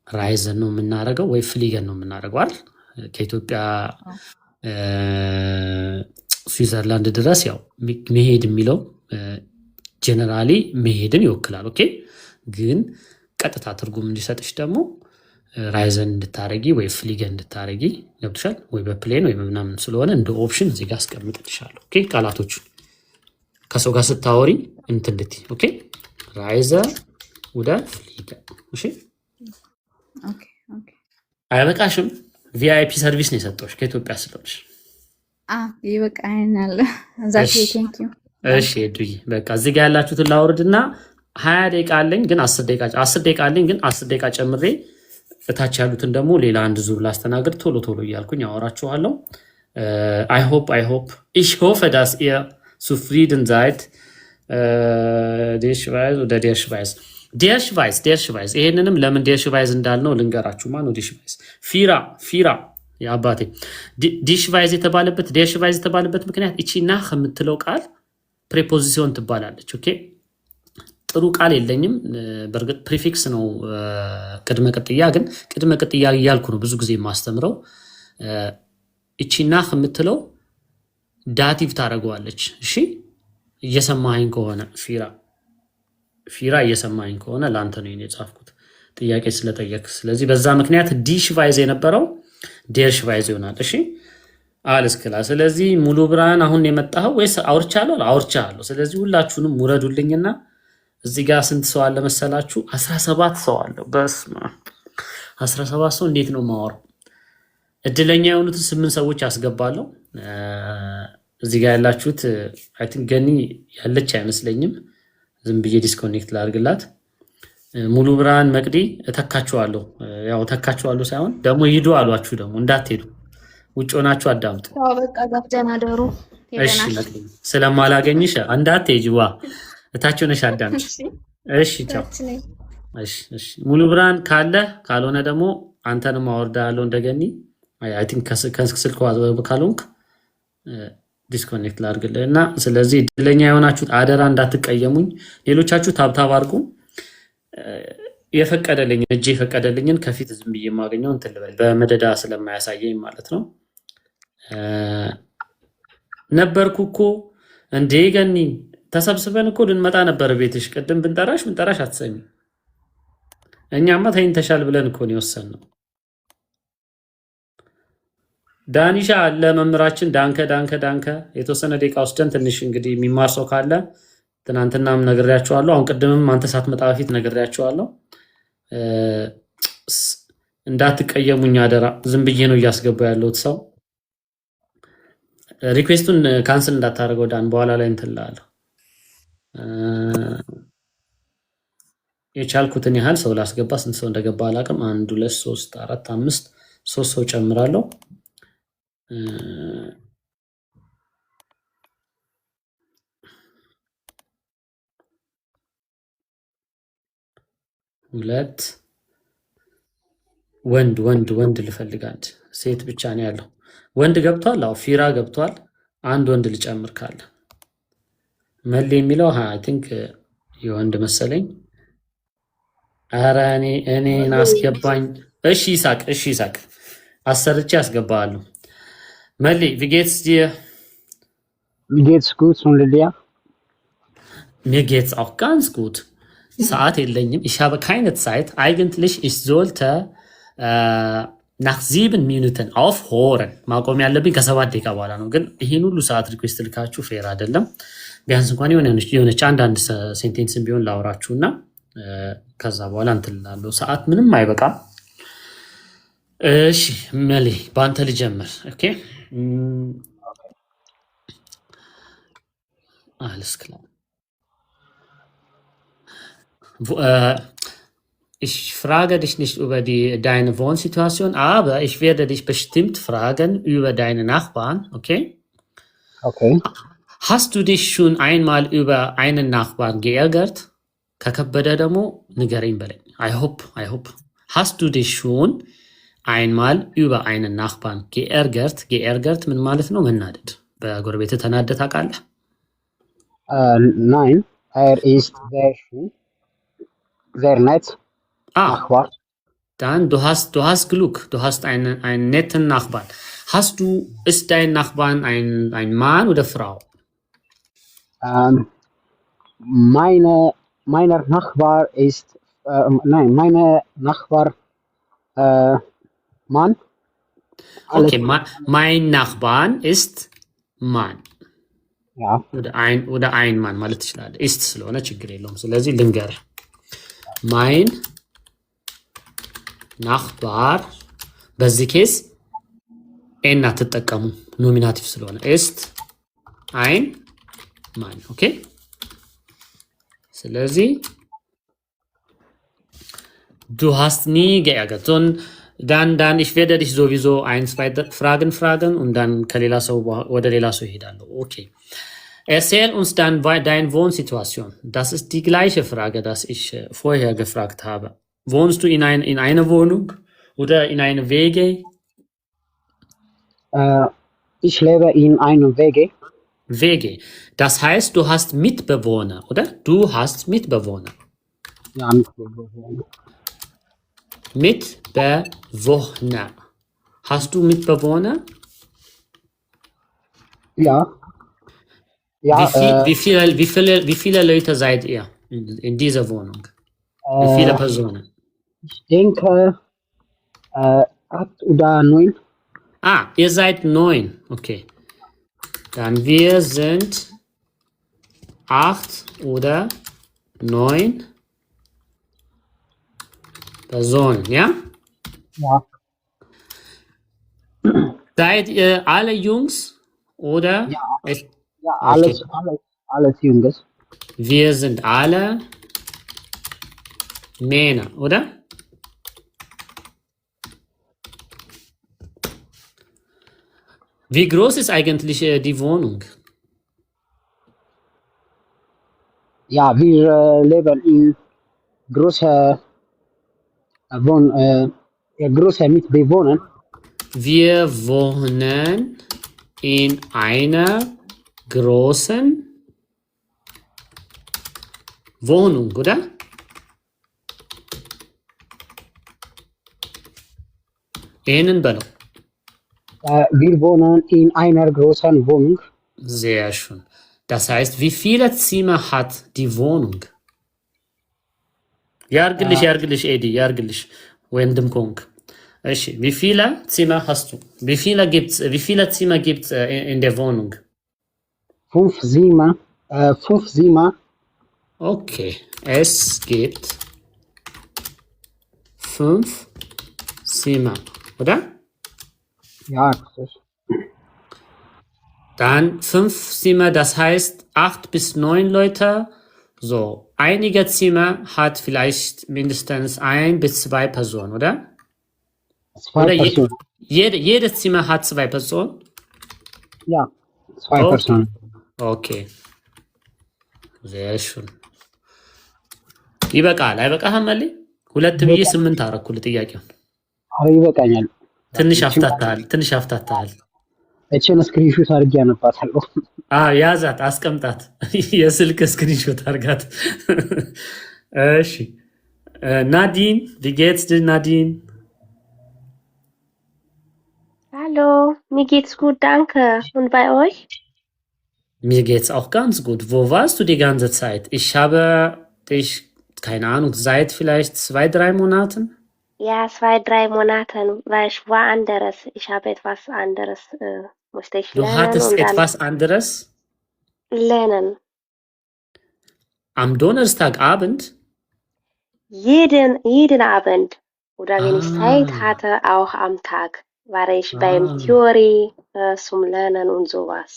ራይዘን ነው የምናደርገው ወይ ፍሊገን ነው የምናደርገው አይደል ከኢትዮጵያ ስዊዘርላንድ ድረስ ያው መሄድ የሚለው ጀነራሊ መሄድን ይወክላል ኦኬ ግን ቀጥታ ትርጉም እንዲሰጥሽ ደግሞ ራይዘን እንድታረጊ ወይ ፍሊገን እንድታረጊ ገብቶሻል ወይ በፕሌን ወይ ምናምን ስለሆነ እንደ ኦፕሽን እዚህ ጋር አስቀምጥልሻለሁ ኦኬ ቃላቶቹ ከሰው ጋር ስታወሪ እንትን እንድትይ ኦኬ ራይዘ ወደ ፍሊገን እሺ ኦኬ አይበቃሽም ቪአይፒ ሰርቪስ ነው የሰጠሁሽ ከኢትዮጵያ ስለሆንሽ ይበቃኛል ዛት ቴንክ ዩ እሺ ዱይ በቃ እዚህ ጋር ያላችሁትን ላውርድና 20 ደቂቃ አለኝ ግን 10 ደቂቃ አለኝ ግን 10 ደቂቃ ጨምሬ እታች ያሉትን ደግሞ ሌላ አንድ ዙር ላስተናግድ ቶሎ እያልኩኝ አወራችኋለሁ I hope ich hoffe dass ihr zufrieden seid der Schweiz oder der Schweiz ይሄንንም ለምን der Schweiz እንዳልነው ልንገራችሁ ማን ነው der Schweiz ፊራ ያባቴ der Schweiz የተባለበት ምክንያት እቺ nach የምትለው ቃል ፕሪፖዚሽን ትባላለች ኦኬ ጥሩ ቃል የለኝም በርግጥ ፕሪፊክስ ነው ቅድመ ቅጥያ ግን ቅድመ ቅጥያ እያልኩ ነው ብዙ ጊዜ ማስተምረው እቺ nach የምትለው ዳቲቭ ታረጋዋለች እሺ እየሰማኸኝ ከሆነ ፊራ እየሰማኸኝ ከሆነ ላንተ ነው የጻፍኩት ጥያቄ ስለጠየቅ ስለዚህ በዛ ምክንያት die Schweiz የነበረው der Schweiz ይሆናል እሺ alles klar። ስለዚህ ሙሉ ብርሃን አሁን የመጣኸው ወይስ አውርቻለሁ? አውርቻለሁ። ስለዚህ ሁላችሁንም ውረዱልኝና እዚህ ጋር ስንት ሰው አለ መሰላችሁ? 17 ሰው አለ። በስመ አብ 17 ሰው እንዴት ነው የማወራው? እድለኛ የሆኑትን 8 ሰዎች አስገባለሁ። እዚህ ጋር ያላችሁት አይ ቲንክ ገኒ ያለች አይመስለኝም። ዝም ብዬ ዲስኮኔክት ላድርግላት። ሙሉ ብርሃን መቅዲ እተካችኋለሁ። ያው እተካችኋለሁ ሳይሆን ደግሞ ሂዱ አሏችሁ። ደግሞ እንዳትሄዱ ውጭ ሆናችሁ አዳምጡ። ያው በቃ ገብተና ደሩ እሺ መቅዲ ስለማላገኝሽ እንዳትሄጂ። ዋ እታች ሆነሽ አዳምጪ። እሺ ቻው። እሺ ሙሉ ብርሃን ካለ ካልሆነ ደግሞ አንተንም አወርዳለሁ እንደገኒ። አይ ቲንክ ከስልክ ካልሆንክ ዲስኮኔክት ላድርግልህ እና ስለዚህ እድለኛ የሆናችሁት አደራ እንዳትቀየሙኝ። ሌሎቻችሁ ታብታብ አድርጉ። የፈቀደልኝ እጄ የፈቀደልኝን ከፊት ዝም ብዬ የማገኘው እንትን ልበል በመደዳ ስለማያሳየኝ ማለት ነው። ነበርኩ እኮ እንዴ ገኒ ተሰብስበን እኮ ልንመጣ ነበር ቤትሽ። ቅድም ብንጠራሽ አትሰሚ። እኛማ ተኝተሻል ብለን እኮ ነው የወሰንነው። ዳኒሻ አለ መምህራችን። ዳንከ የተወሰነ ደቂቃ ወስደን ትንሽ እንግዲህ የሚማር ሰው ካለ ትናንትናም ነግሬያቸዋለሁ። አሁን ቅድምም አንተ ሳትመጣ በፊት ነግሬያቸዋለሁ። እንዳትቀየሙኝ አደራ። ዝም ብዬ ነው እያስገባ ያለሁት ሰው። ሪኩዌስቱን ካንስል እንዳታደርገው ዳን፣ በኋላ ላይ እንትን እልሃለሁ። የቻልኩትን ያህል ሰው ላስገባ። ስንት ሰው እንደገባ አላውቅም። 1 2 3 4 5 3 ሰው ጨምራለሁ። ሁለት ወንድ ልፈልግ። አንድ ሴት ብቻ ነው ያለው። ወንድ ገብቷል። አዎ ፊራ ገብቷል። አንድ ወንድ ልጨምር ካለ መሌ የሚለው አይ ቲንክ የወንድ መሰለኝ። ኧረ እኔን አስገባኝ። እሺ ይሳቅ አሰርቼ አስገባለሁ። መሌ wie geht's dir? Mir geht's gut und dir? Mir geht's auch ganz gut. ሰዓት የለኝም። ich habe keine Zeit. Eigentlich ich sollte nach 7 Minuten aufhören. ማቆም ያለብኝ ከ7 ደቂቃ በኋላ ነው። ግን ይሄን ሁሉ ሰዓት ሪኩዌስት ልካችሁ ፌር አይደለም። ቢያንስ እንኳን የሆነች አንዳንድ ሴንቴንስን ቢሆን ላውራችሁና ከዛ በኋላ እንትን እላለሁ። ሰዓት ምንም አይበቃም። እሺ መሌ በአንተ ልጀምር። ኦኬ alles klar. Ich frage dich nicht über deine Wohnsituation, aber ich werde dich bestimmt fragen über deine Nachbarn, okay? Okay. Hast du dich schon einmal über einen Nachbarn geärgert? ከከበደ ደግሞ ንገረኝ በለኝ። I hope. Hast du dich schon einmal über einen Nachbarn geärgert? geärgert ምን ማለት ነው? መናደድ። በጎረቤት ተናደህ ታውቃለህ? Nein, ist sehr schön. Sehr nett. Nachbar. Dann, du hast Glück. Du hast einen netten Nachbarn. Ist dein Nachbar ein Mann oder Frau? Meiner Nachbar ist, meine Nachbar, Mann. Okay, mein Nachbar ist Mann. Ja. Oder ein Mann ማለት ትችላለህ። ist ስለሆነ ችግር የለውም። ስለዚህ ልንገርህ mein Nachbar በዚህ ኬስ ኤን አትጠቀሙ ኖሚናቲቭ ስለሆነ ist ein Mann። ኦኬ ስለዚህ du hast nie geärgert. dann ich werde dich sowieso 1-2 Fragen und dann ከሌላ ሰው ወደ ሌላ ሰው ይሄዳለሁ። ኦኬ erzähl uns dann deine Wohnsituation. Das ist die gleiche Frage, das ich vorher gefragt habe. Wohnst du in einer Wohnung oder in einer WG? Ich lebe in einer WG. WG. Das heißt, du hast Mitbewohner, oder? Du hast Mitbewohner. Ja, Mitbewohner. Mitbewohner. Hast du Mitbewohner? Ja. Ja, wie viele Leute seid ihr in dieser Wohnung? Wie viele Personen? Ich denke 8 oder 9. Ah, ihr seid 9. Okay. Dann wir sind 8 oder 9 Personen, ja? Ja. Seid ihr alle Jungs oder? Ja. Es- Ja, Okay. alles Junges. Wir sind alle Männer, oder? Wie groß ist eigentlich die Wohnung? Ja, wir leben in großer große Mitbewohner. Wir wohnen in einer großen Wohnung, oder? Innen Ballon. Wir wohnen in einer großen Wohnung. Sehr schön. Das heißt, wie viele Zimmer hat die Wohnung? Yargilish, Edi, yargilish. Wendem Kong. Wie viele Zimmer hast du? Wie viele Zimmer gibt's in der Wohnung? 5 Zimmer. 5 Zimmer. Okay, es gibt 5 Zimmer, oder? Ja, richtig. Dann 5 Zimmer, das heißt 8 bis 9 Leute. So, einige Zimmer hat vielleicht mindestens 1 bis 2 Personen, oder? 2 Oder Personen. jedes Zimmer hat 2 Personen? Ja, 2 Okay. Personen. Okay. Sehr schön. ይበቃል አይበቃህም? መሌ ሁለት ብዬ 8 አደረኩልህ ጥያቄውን። ኧረ ይበቃኛል። ትንሽ አፍታታሃል። እችን ስክሪንሾት አድርጌ አነባታለሁ። ያዛት፣ አስቀምጣት። የስልክ ስክሪንሾት አድርጋት። እሺ ናዲን wie geht's dir, Nadine? Hallo, mir geht's gut, danke. Und bei euch? Mir geht's auch ganz gut. Wo warst du die ganze Zeit? Ich habe dich, keine Ahnung, seit vielleicht 2-3 Monaten? Ja, 2-3 Monaten war ich woanders. Ich habe etwas anderes, musste ich Du lernen hattest und dann etwas anderes? lernen. Am Donnerstagabend? Jeden Abend oder wenn ich Zeit Ah, hatte, auch am Tag, war ich beim Theorie zum Lernen und sowas.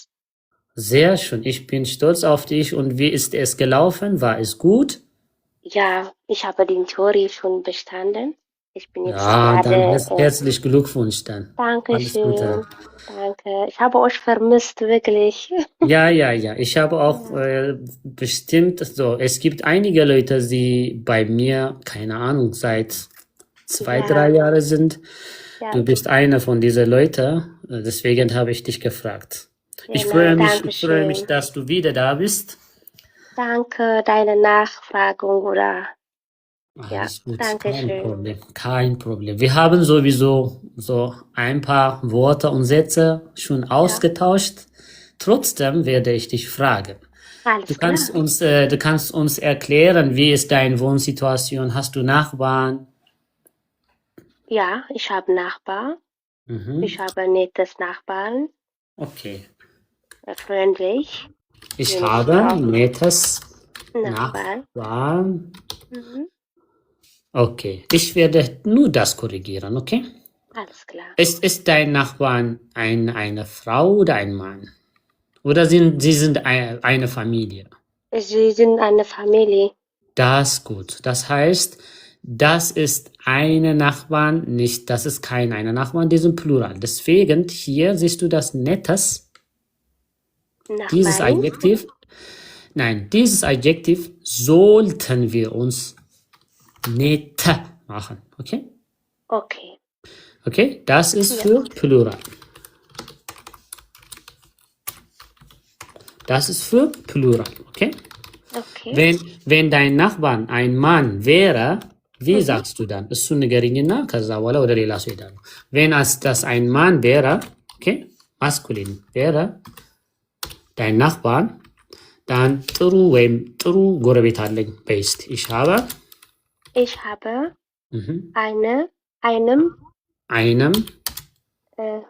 sehr schön. Ich bin stolz auf dich. Und wie ist es gelaufen? War es gut? Ja, ich habe die Theorie schon bestanden. Ich bin jetzt Ja, dann gerade, herzlichen Glückwunsch dann. Alles Gute. Dankeschön, danke. Ich habe euch vermisst, wirklich. Ja. Ich habe auch bestimmt, so, es gibt einige Leute, die bei mir, keine Ahnung, seit 2-3 Ja, Jahren sind. ja, Du bist einer von diesen Leuten, deswegen habe ich dich gefragt. Ich genau, freue mich, Dankeschön. dass du wieder da bist. Danke, deine Nachfragung oder ja, Alles gut, kein Dankeschön. Problem, kein Problem. Wir haben sowieso so ein paar Worte und Sätze schon Ja, ausgetauscht. Trotzdem werde ich dich fragen. alles Du klar. kannst uns erklären, wie ist deine Wohnsituation? Hast du Nachbarn? Ja, ich habe Nachbarn. Mhm. Ich habe nettes Nachbarn, Okay. freundlich, Ich wenn ich habe brauche. nettes Nachbarn. Nachbarn. Mhm. Okay. Ich werde nur das korrigieren, okay? Alles klar. Ist dein Nachbarn eine Frau oder ein Mann? Oder sie sind eine Familie? Sie sind eine Familie. Das ist gut. Das heißt, das ist eine Nachbarn, nicht, das ist kein einer Nachbarn, die sind Plural. Deswegen hier siehst du das nettes, dieses Nachbarin? Adjektiv. Nein, dieses Adjektiv sollten wir uns nette machen. Okay? Okay. Okay? Das ist Ja, für Plural. Das ist für Plural. Okay? okay. wenn dein Nachbar ein Mann wäre, wie Mhm. sagst du dann? እሱ ንገሪኝና ከዛ በኋላ ወደ ሌላ ሰው ሄዳለሁ። Wenn das ein Mann wäre, okay, maskulin wäre, dein Nachbar, dann ጥሩ ጎረቤት አለኝ በይ እስቲ። Ich habe Ich habe mhm, einem einem äh,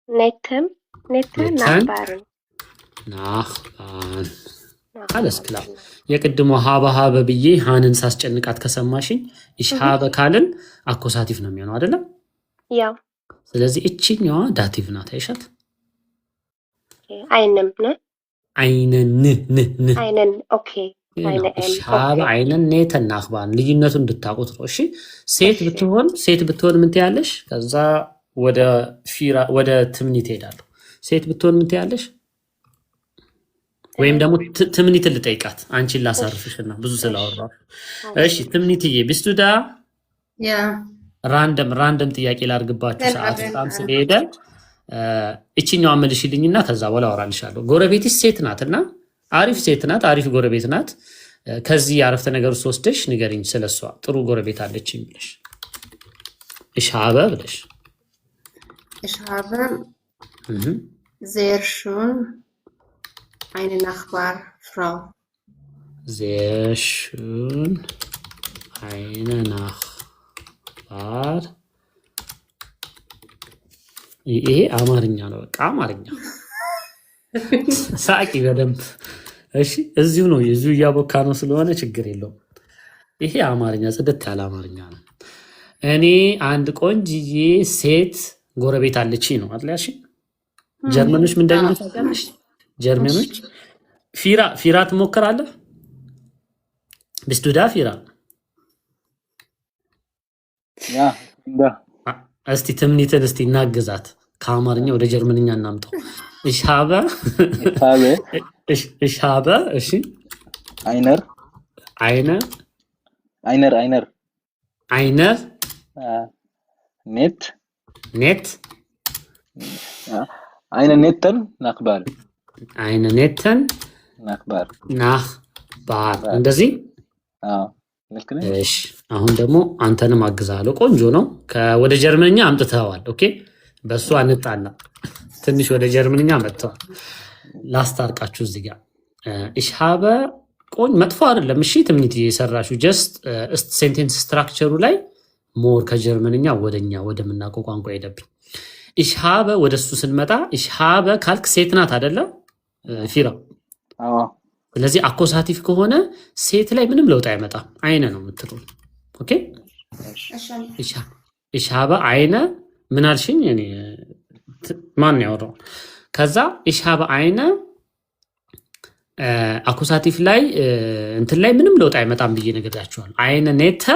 Netten Netten Nachbarn. Nachbarn. Alles klar. የቅድሞ ሀበ ብዬ ሃንን ሳስጨንቃት ከሰማሽኝ ich habe ካልን አኮሳቲቭ ነው የሚሆነው አይደለም? Ja. ስለዚህ እቺኛዋ ዳቲቭ ናት። አይሻት? Einem, ne? አይነን ን Einen, okay. Eine N. ich habe einen netten Nachbarn ልዩነቱን እንድታውቁት ነው። እሺ ሴት ብትሆን ምን ትያለሽ? ከዛ ወደ ትምኒት ሄዳለሁ። ሴት ብትሆን ምን ትያለሽ? ወይም ደግሞ ትምኒትን ልጠይቃት አንቺን ላሳርፍሽና ብዙ ስላወራሁ። እሺ ትምኒትዬ bist du da? Ja. ራንደም ጥያቄ ላርግባችሁ ሰዓት በጣም ስለሄደ እቺኛዋን መልሽልኝና ከዛ በኋላ አወራልሻለሁ። ጎረቤትሽ ሴት ናትና አሪፍ ሴት ናት፣ አሪፍ ጎረቤት ናት። ከዚህ አረፍተ ነገር ውስጥ ወስደሽ ንገሪኝ ስለሷ ጥሩ ጎረቤት አለችኝ ብለሽ ich habe ብለሽ Ich habe sehr schön eine Nachbarfrau. Sehr schön eine Nachbar. ይሄ አማርኛ ነው። በቃ አማርኛ ሳቂ በደንብ እሺ። እዚሁ ነው የዚሁ እያቦካ ነው ስለሆነ ችግር የለውም። ይሄ አማርኛ ጽድት ያለ አማርኛ ነው። እኔ አንድ ቆንጅዬ ሴት ጎረቤት አለችኝ ነው አይደል? እሺ ጀርመኖች ምን እንደሚሉ ታውቂያለሽ? ጀርመኖች ፊራ ትሞክራለህ? bist du da ፊራ? ያ እስቲ ትምኒትን እስቲ እናግዛት። ከአማርኛ ወደ ጀርመንኛ እናምጣው። ich habe እሺ einer net einen netten Nachbar. Einen netten Nachbar. እንደዚህ ልክ ነህ? እሺ አሁን ደግሞ አንተንም አግዛለሁ። ቆንጆ ነው። ወደ ጀርመንኛ አምጥተዋል። ኦኬ በሱ አንጣላ። ትንሽ ወደ ጀርመንኛ መጥተዋል። ላስታርቃችሁ እዚህ ጋር ich habe መጥፎ አይደለም። እሺ ትምኒት እየሰራችሁ ጀስት ሴንቴንስ ስትራክቸሩ ላይ ሞር ከጀርመንኛ ወደኛ ወደምናውቀው ቋንቋ ሄደብኝ። ich habe ወደሱ ስንመጣ ich habe ካልክ ሴት ናት አይደለ ፊራ? አዎ። ስለዚህ አኮሳቲቭ ከሆነ ሴት ላይ ምንም ለውጥ አይመጣም። አይነ ነው የምትለው። ኦኬ ich habe eine ምን አልሽኝ? እኔ ማን ያወራው? ከዛ ich habe eine አኮሳቲቭ ላይ እንትን ላይ ምንም ለውጥ አይመጣም ብዬ ነግሬያችኋለሁ። eine nette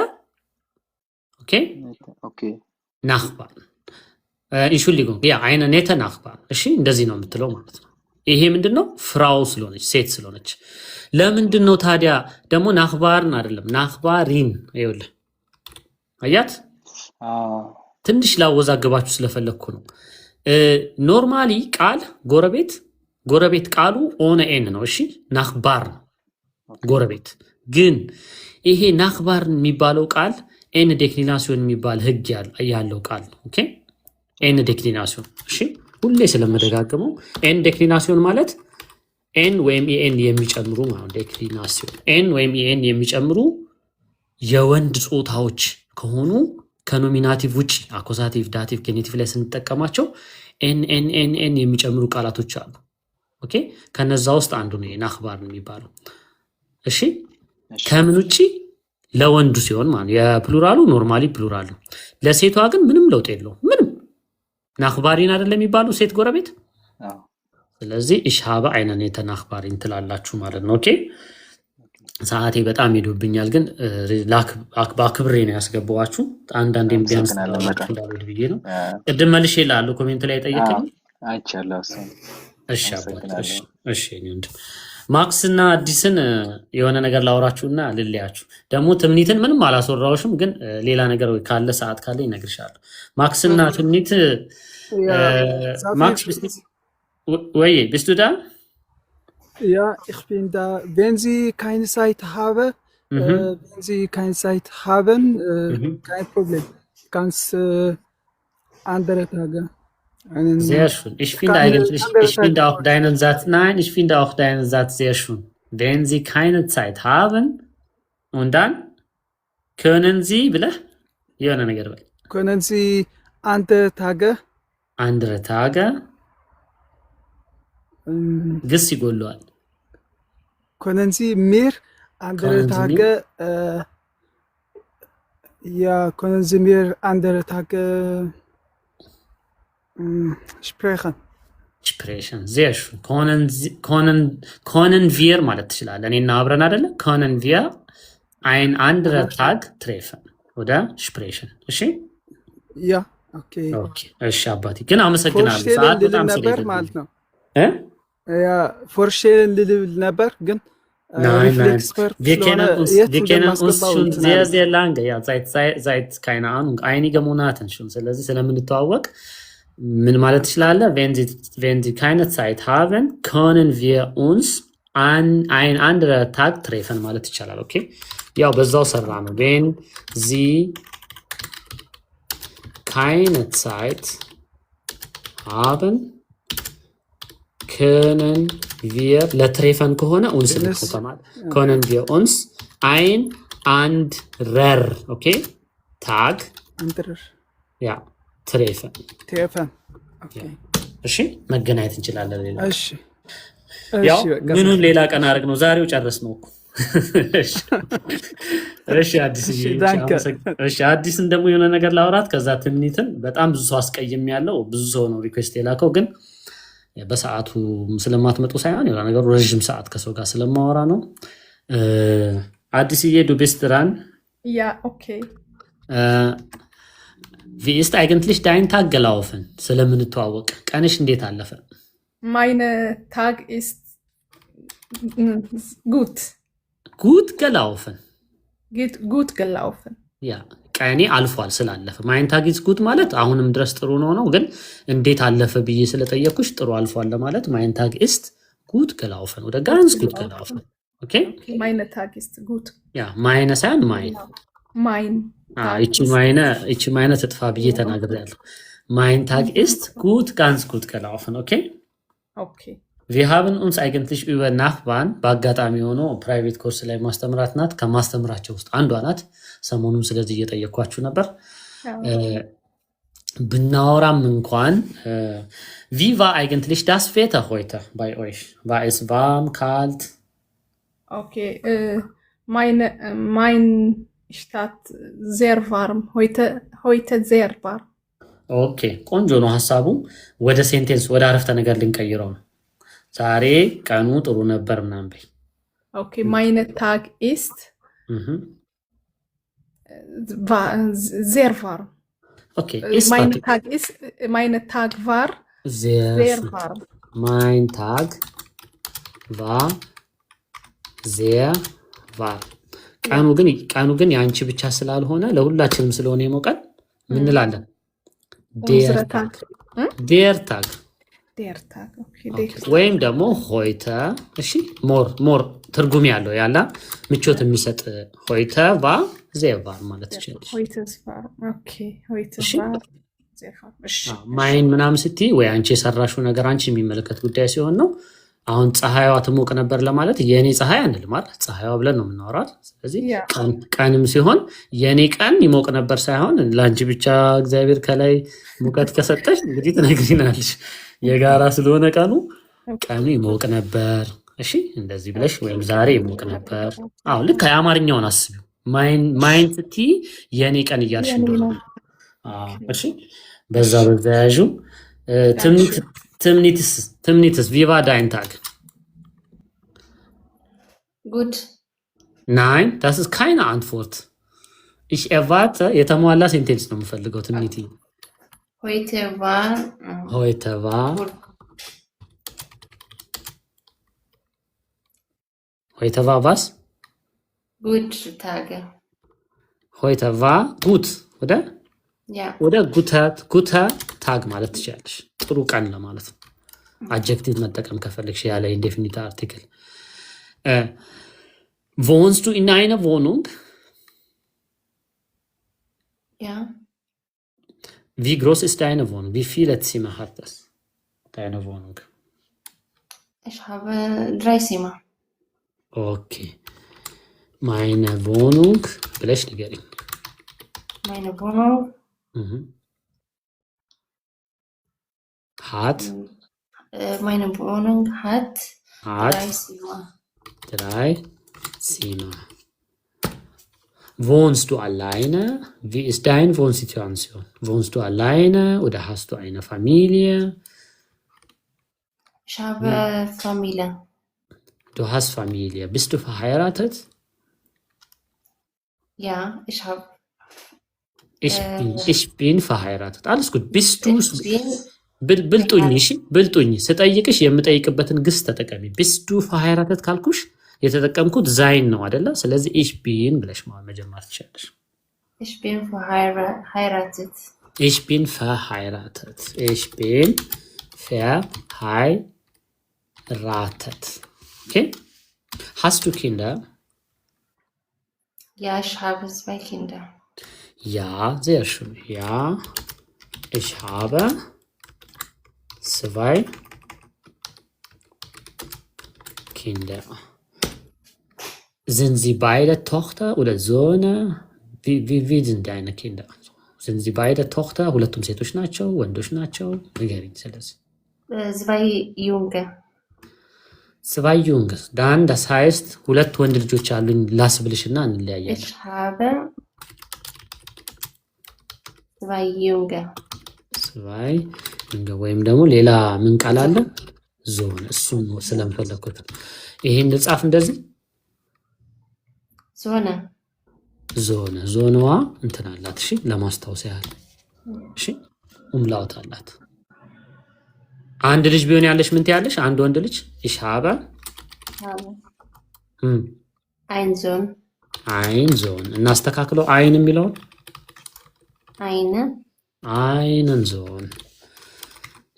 ኦኬ Nachbarn Entschuldigung ja eine nette Nachbarn። እሺ እንደዚህ ነው የምትለው ማለት ነው። ይሄ ምንድነው? ፍራው ስለሆነች ሴት ስለሆነች። ለምንድነው ታዲያ ደግሞ ናኽባርን አይደለም ናኽባሪን? ይኸውልህ አያት ትንሽ ላወዛገባችሁ ስለፈለግኩ ነው። ኖርማሊ ቃል ጎረቤት ቃሉ ኦነ ኤን ነው። እሺ ናኽባር ነው ጎረቤት። ግን ይሄ ናኽባርን የሚባለው ቃል ኤን ዴክሊናሲዮን የሚባል ህግ ያለው ቃል ነው። ኦኬ ኤን ዴክሊናሲዮን። እሺ ሁሌ ስለመደጋገመው ኤን ዴክሊናሲዮን ማለት ኤን ወይም ኢኤን የሚጨምሩ ማለት ዴክሊናሲዮን ኤን ወይም ኢኤን የሚጨምሩ የወንድ ጾታዎች ከሆኑ ከኖሚናቲቭ ውጪ አኮሳቲቭ፣ ዳቲቭ፣ ጌኔቲቭ ላይ ስንጠቀማቸው ኤን የሚጨምሩ ቃላቶች አሉ። ኦኬ ከነዛ ውስጥ አንዱ ነው ናኽባር የሚባለው። እሺ ከምን ውጪ? ለወንዱ ሲሆን ማለት የፕሉራሉ ኖርማሊ ፕሉራል ነው። ለሴቷ ግን ምንም ለውጥ የለውም። ምንም ናኽባሪን አይደለም የሚባለው ሴት ጎረቤት። ስለዚህ ich habe eine nette Nachbarin ትላላችሁ ማለት ነው። ኦኬ ሰዓቴ በጣም ሄዶብኛል፣ ግን በአክብሬ ነው ያስገባኋችሁ። አንዳንዴም ቢያንስ እንዳልወድ ብዬ ነው። ቅድም መልሼ እልሃለሁ ኮሜንት ላይ ጠየቀኝ። አይቻለሁ። እሺ እሺ ማክስ እና አዲስን የሆነ ነገር ላወራችሁና ልለያችሁ። ደግሞ ትምኒትን ምንም አላስወራዎሽም፣ ግን ሌላ ነገር ካለ ሰዓት ካለ ይነግርሻለሁ። ማክስ እና ትምኒት ማክስ ወይ bist du da? Ja, ich bin da. Wenn Sie keine Zeit haben, kein Problem. Ganz andere Tage. Sehr schön. Ich finde auch deinen Satz, nein, ich finde auch deinen Satz sehr schön. Wenn Sie keine Zeit haben, und dann können Sie, bitte? Können Sie andere Tage andere Tage ግስ ይጎለዋል። können Sie mir andere Können Sie Tage ja, können Sie mir andere Tage sprechen? sprechen. Sehr schön. Können wir ማለት ትችላለህ። እኔና አብረን አይደለ? können wir ein anderer Tag treffen oder sprechen? እሺ? Ja, okay. Okay. እሺ አባቴ ግን አመሰግናለሁ። vorstellen ሰዓት ልል በጣም ነበር ስለሄደ ማለት ነው። እ Ja, vorstellen ልል ነበር ግን Nein, nein. Reflexverb Wir kennen ስለሆነ uns, የት wir kennen uns እንደማስገባው schon እንትን sehr, አለ። sehr lange. Ja, seit keine Ahnung, einige Monaten schon. ስለዚህ ስለምንተዋወቅ ምን ማለት ትችላለህ? Wenn Sie keine Zeit haben, können wir uns an ein anderer Tag treffen ማለት ይቻላል። ኦኬ ያው በዛው ሰራ ነው። Wenn Sie keine Zeit haben, können wir ለትሬፈን ከሆነ uns ልትከማል können wir uns ein anderer okay Tag anderer ja treffen treffen okay እሺ መገናኘት እንችላለን። ሌላ እሺ ያው በቃ ምኑን ሌላ ቀን አድርግ ነው ዛሬው ጨርስ ነው እኮ እሺ አዲስ እሺ አዲስን ደግሞ የሆነ ነገር ላውራት ከዛ ትምኒትን በጣም ብዙ ሰው አስቀይም ያለው ብዙ ሰው ነው ሪኩዌስት የላከው ግን በሰዓቱ ስለማትመጡ ሳይሆን የሆነ ነገር ረጅም ሰዓት ከሰው ጋር ስለማወራ ነው። አዲስዬ du bist dran. Ja, okay. Wie ist eigentlich dein Tag gelaufen? ስለምንተዋወቅ ቀንሽ እንዴት አለፈ? Mein Tag ist gut. Gut gelaufen. Geht gut gelaufen. Ja, ቀኔ አልፏል ስላለፈ mein Tag ist gut ማለት አሁንም ድረስ ጥሩ ነው ግን እንዴት አለፈ ብዬ ስለጠየኩሽ ጥሩ አልፏል ለማለት mein Tag ist gut gelaufen oder ganz gut gelaufen. Okay? Mein Tag ist gut. Ja, meine ሳይሆን mein. Mein እቺ meine ትጥፋ ብዬ ተናግሬያለሁ። mein Tag ist gut, ganz gut gelaufen. Okay? Okay. Wir haben uns eigentlich über Nachbarn በአጋጣሚ ሆኖ ፕራይቬት ኮርስ ላይ ማስተምራት ናት ከማስተምራቸው ውስጥ አንዷ ናት። ሰሞኑን ስለዚህ እየጠየኳችሁ ነበር ብናወራም እንኳን wie war eigentlich das Wetter heute bei euch? War es warm, kalt? Okay, mein Stadt sehr warm. Heute sehr warm. Okay, ቆንጆ ነው ሐሳቡ። ወደ ሴንቴንስ ወደ አረፍተ ነገር ልንቀይረው ነው። ዛሬ ቀኑ ጥሩ ነበር ምናምን በይ። Okay, mein Tag ist sehr warm. Okay, mein Tag war sehr warm. Mein Tag war sehr warm. ቀኑ ግን ያንቺ ብቻ ስላልሆነ ለሁላችንም ስለሆነ የሞቀን ምን እንላለን? Der Tag. Der Tag. Der Tag. Okay. ወይም ደግሞ heute እሺ ሞር ትርጉም ያለው ያላ ምቾት የሚሰጥ heute war sehr warm ማለት ይችላል። Heute war. Okay. Heute war sehr warm. እሺ ማይን ምናምን ስትይ ወይ አንቺ የሰራሽው ነገር አንቺ የሚመለከት ጉዳይ ሲሆን ነው። አሁን ፀሐይዋ ትሞቅ ነበር ለማለት የኔ ፀሐይ አንልም አይደል? ፀሐይዋ ብለን ነው የምናወራት። ስለዚህ ቀንም ሲሆን የኔ ቀን ይሞቅ ነበር ሳይሆን ላንቺ ብቻ እግዚአብሔር ከላይ ሙቀት ከሰጠሽ እንግዲህ ትነግሪናለሽ። የጋራ ስለሆነ ቀኑ ይሞቅ ነበር። እሺ እንደዚህ ብለሽ ወይም ዛሬ ይሞቅ ነበር። አዎ ልክ የአማርኛውን አስቢው። ማይን ስትይ የኔ ቀን እያልሽ እንደሆነ እሺ በዛ ያዡ Timnitis, wie war dein Tag? Gut. Nein, das ist keine Antwort. Ich erwarte, የተሟላ ሴንቴንስ ነው የምፈልገው ትምኒቲ። Heute war was? Gut Tage. Heute war gut, oder? Ja. Oder guter Tag ማለት ትችላለሽ። ጥሩ ቀን ለማለት ነው። አድጀክቲቭ መጠቀም ከፈለግሽ ያለ ኢንዴፊኒት አርቲክል። Wohnst du in einer Wohnung? Ja. Wie groß ist deine Wohnung? Wie viele Zimmer hat das? Deine Wohnung? Ich habe 3 Zimmer. Okay. Meine Wohnung ብለሽ ንገሪኝ። Meine Wohnung hat. Meine Wohnung hat Hat 3 Zimmer. 3 Zimmer. Wohnst du alleine? Wie ist deine Wohnsituation? Wohnst du alleine oder hast du eine Familie? Ich habe Familie. Du hast Familie. Bist du verheiratet? Ja, ich habe. Ich bin verheiratet. Alles gut. Bist du bin ብልጡኝ ስጠይቅሽ የምጠይቅበትን ግስ ተጠቀሚ። bist du verheiratet ካልኩሽ የተጠቀምኩት ዛይን ነው አይደለ? ስለዚህ ich bin ብለሽ መጀመር ትችላለሽ። Ich bin verheiratet. Ich bin verheiratet. Ich bin verheiratet. Okay? Hast du Kinder? Ja, ich habe 2 Kinder. Ja, sehr schön. Ja, ich habe 2 Kinder. Sind sie beide Tochter oder Söhne? Wie sind deine Kinder? Sind sie beide Tochter? ሁለቱም ሴቶች ናቸው ወንዶች ናቸው? ንገሪኝ ስለዚህ። 2 Junge. 2 Junge. Dann, das heißt, ሁለት ወንድ ልጆች አሉኝ ላስብልሽና እንለያያለን። Ich habe 2 Junge. 2 Junge ወይም ደግሞ ሌላ ምን ቃል አለ? ዞን። እሱም ስለምፈለኩት ይሄን ልጻፍ እንደዚህ ዞነዋ እንትን አላት። እሺ ለማስታወስ ያህል እሺ ኡምላውት አላት። አንድ ልጅ ቢሆን ያለሽ ምን ትያለሽ? አንድ ወንድ ልጅ ich habe ein Sohn. ein Sohn እናስተካክለው አይን የሚለውን einen Sohn።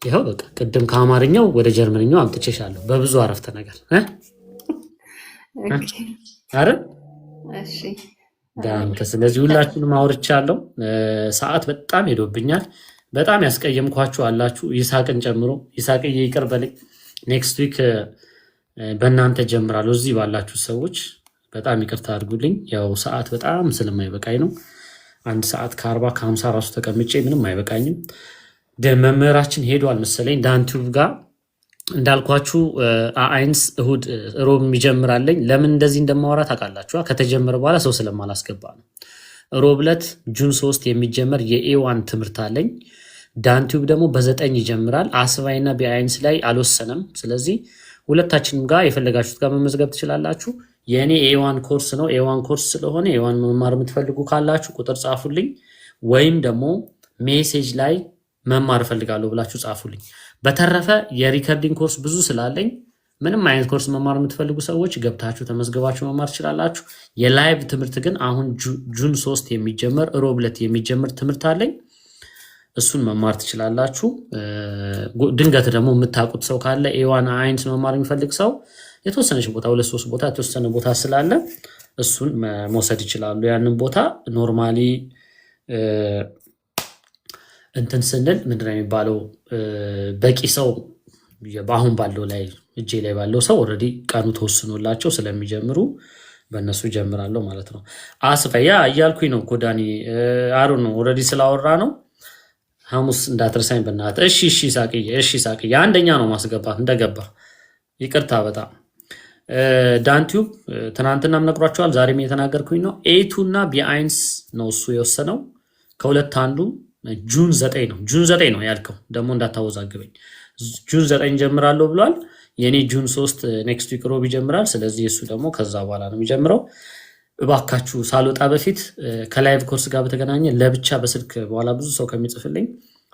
ይኸው በቃ ቅድም ከአማርኛው ወደ ጀርመንኛው አምጥቼሻለሁ በብዙ አረፍተ ነገር አረ እሺ ዳንተ። ስለዚህ ሁላችሁንም አውርቻለሁ። ሰዓት በጣም ሄዶብኛል። በጣም ያስቀየምኳችሁ አላችሁ፣ ይሳቅን ጨምሮ። ይሳቅዬ ይቅር በለኝ። ኔክስት ዊክ በእናንተ ጀምራለሁ። እዚህ ባላችሁ ሰዎች በጣም ይቅርታ አድርጉልኝ። ያው ሰዓት በጣም ስለማይበቃኝ ነው። 1 ሰዓት ከ40 ከ50 ራሱ ተቀምጬ ምንም አይበቃኝም። መምህራችን ሄዷል መሰለኝ ዳንቱብ ጋር እንዳልኳችሁ አይንስ እሁድ ሮብ የሚጀምራለኝ። ለምን እንደዚህ እንደማወራ ታውቃላችሁ? ከተጀመረ በኋላ ሰው ስለማላስገባ ነው። ሮብ ዕለት ጁን 3 የሚጀመር የኤዋን ትምህርት አለኝ። ዳንቱብ ደግሞ በ9 ይጀምራል። አስባይና ቢአይንስ ላይ አልወሰነም። ስለዚህ ሁለታችንም ጋር የፈለጋችሁት ጋር መመዝገብ ትችላላችሁ። የእኔ ኤዋን ኮርስ ነው። ኤዋን ኮርስ ስለሆነ ኤዋን መማር የምትፈልጉ ካላችሁ ቁጥር ጻፉልኝ፣ ወይም ደግሞ ሜሴጅ ላይ መማር እፈልጋለሁ ብላችሁ ጻፉልኝ። በተረፈ የሪከርዲንግ ኮርስ ብዙ ስላለኝ ምንም አይነት ኮርስ መማር የምትፈልጉ ሰዎች ገብታችሁ ተመዝግባችሁ መማር ትችላላችሁ። የላይቭ ትምህርት ግን አሁን ጁን 3 የሚጀመር ሮብ ዕለት የሚጀምር ትምህርት አለኝ። እሱን መማር ትችላላችሁ። ድንገት ደግሞ የምታውቁት ሰው ካለ ኤዋን አይንስ መማር የሚፈልግ ሰው የተወሰነች ቦታ 2-3 ቦታ የተወሰነ ቦታ ስላለ እሱን መውሰድ ይችላሉ። ያንን ቦታ ኖርማሊ እንትን ስንል ምንድነው የሚባለው በቂ ሰው በአሁን ባለው ላይ እጄ ላይ ባለው ሰው ኦልሬዲ ቀኑ ተወስኖላቸው ስለሚጀምሩ በእነሱ ጀምራለሁ ማለት ነው። አስፈያ እያልኩኝ ነው እኮ ዳኒ አሩ ነው ኦልሬዲ ስላወራ ነው። ሐሙስ እንዳትረሳኝ በእናትህ። እሺ ሳቅዬ አንደኛ ነው ማስገባት እንደገባ ይቅርታ በጣም ዳንቲዩብ ትናንትናም ነግሯቸዋል፣ ዛሬም እየተናገርኩኝ ነው። ኤቱ እና ቢአይንስ ነው እሱ የወሰነው ከሁለት አንዱ ጁን 9 ነው። ጁን 9 ነው ያልከው ደግሞ እንዳታወዛግበኝ። ጁን 9 ጀምራለሁ ብሏል። የኔ ጁን 3 ኔክስት ዊክ ሮብ ይጀምራል። ስለዚህ እሱ ደግሞ ከዛ በኋላ ነው የሚጀምረው። እባካችሁ ሳልወጣ በፊት ከላይቭ ኮርስ ጋር በተገናኘ ለብቻ በስልክ በኋላ ብዙ ሰው ከሚጽፍልኝ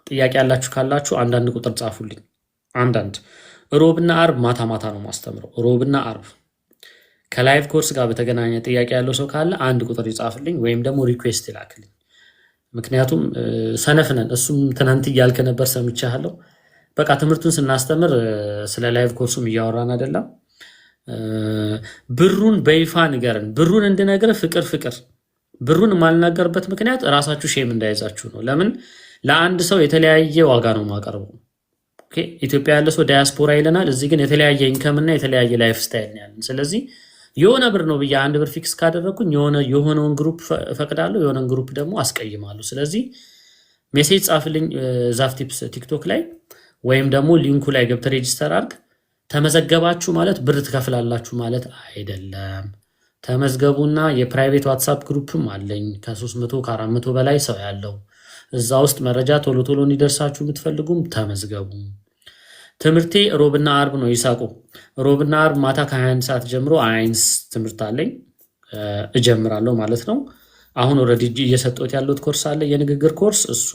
ጥያቄ ያላችሁ ካላችሁ አንዳንድ ቁጥር ጻፉልኝ። አንዳንድ ሮብና አርብ ማታ ማታ ነው ማስተምረው። ሮብና አርብ ከላይቭ ኮርስ ጋር በተገናኘ ጥያቄ ያለው ሰው ካለ አንድ ቁጥር ይጻፍልኝ ወይም ደግሞ ሪኩዌስት ይላክልኝ። ምክንያቱም ሰነፍነን እሱም ትናንት እያልከ ነበር ሰምቻለሁ። በቃ ትምህርቱን ስናስተምር ስለ ላይቭ ኮርሱም እያወራን አይደለም። ብሩን በይፋ ንገረን። ብሩን እንድነግር ፍቅር ብሩን የማልናገርበት ምክንያት ራሳችሁ ሼም እንዳይዛችሁ ነው። ለምን ለአንድ ሰው የተለያየ ዋጋ ነው ማቀርበው። ኦኬ ኢትዮጵያ ያለ ሰው ዳያስፖራ ይለናል። እዚህ ግን የተለያየ ኢንከም እና የተለያየ ላይፍ ስታይል ነው ያለን። ስለዚህ የሆነ ብር ነው ብዬ አንድ ብር ፊክስ ካደረኩኝ የሆነውን ግሩፕ ፈቅዳለሁ፣ የሆነን ግሩፕ ደግሞ አስቀይማለሁ። ስለዚህ ሜሴጅ ጻፍልኝ ዛፍ ቲፕስ ቲክቶክ ላይ ወይም ደግሞ ሊንኩ ላይ ገብተህ ሬጂስተር አድርግ። ተመዘገባችሁ ማለት ብር ትከፍላላችሁ ማለት አይደለም። ተመዝገቡና የፕራይቬት ዋትሳፕ ግሩፕም አለኝ ከ300 ከ400 በላይ ሰው ያለው እዛ ውስጥ መረጃ ቶሎ ቶሎ እንዲደርሳችሁ የምትፈልጉም ተመዝገቡ። ትምህርቴ ሮብና አርብ ነው። ይሳቁ ሮብና አርብ ማታ ከ21 ሰዓት ጀምሮ አይንስ ትምህርት አለኝ እጀምራለሁ ማለት ነው። አሁን ኦልሬዲ እየሰጠሁት ያለሁት ኮርስ አለ የንግግር ኮርስ። እሱ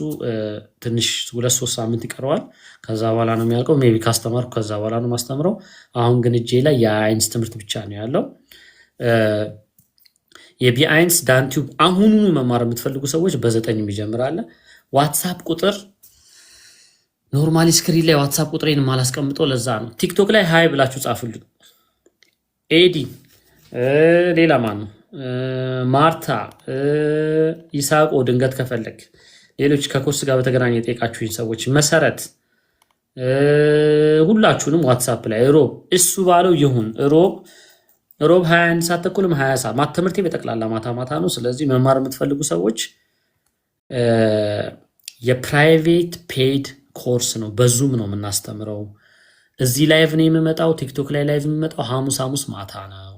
ትንሽ 2-3 ሳምንት ይቀረዋል። ከዛ በኋላ ነው የሚያልቀው። ሜቢ ካስተማርኩ ከዛ በኋላ ነው ማስተምረው። አሁን ግን እጄ ላይ የአይንስ ትምህርት ብቻ ነው ያለው። የቢአይንስ ዳንቲዩብ አሁኑኑ መማር የምትፈልጉ ሰዎች በ9 ይጀምራል። ዋትሳፕ ቁጥር ኖርማሊ ስክሪን ላይ ዋትሳፕ ቁጥሬን ማላስቀምጠው ለዛ ነው። ቲክቶክ ላይ ሃይ ብላችሁ ጻፉልኝ። ኤዲ ሌላ ማን ነው? ማርታ ይሳቆ ድንገት ከፈለግ ሌሎች ከኮርስ ጋር በተገናኘ የጠየቃችሁኝ ሰዎች መሰረት ሁላችሁንም ዋትሳፕ ላይ ሮብ እሱ ባለው ይሁን ሮብ 21 ሰዓት ተኩልም 20 ሰዓት ትምህርቴ በጠቅላላ ማታ ማታ ነው። ስለዚህ መማር የምትፈልጉ ሰዎች የፕራይቬት ፔድ ኮርስ ነው። በዙም ነው የምናስተምረው። እዚህ ላይቭ ነው የምመጣው። ቲክቶክ ላይ ላይቭ የምመጣው ሐሙስ ማታ ነው።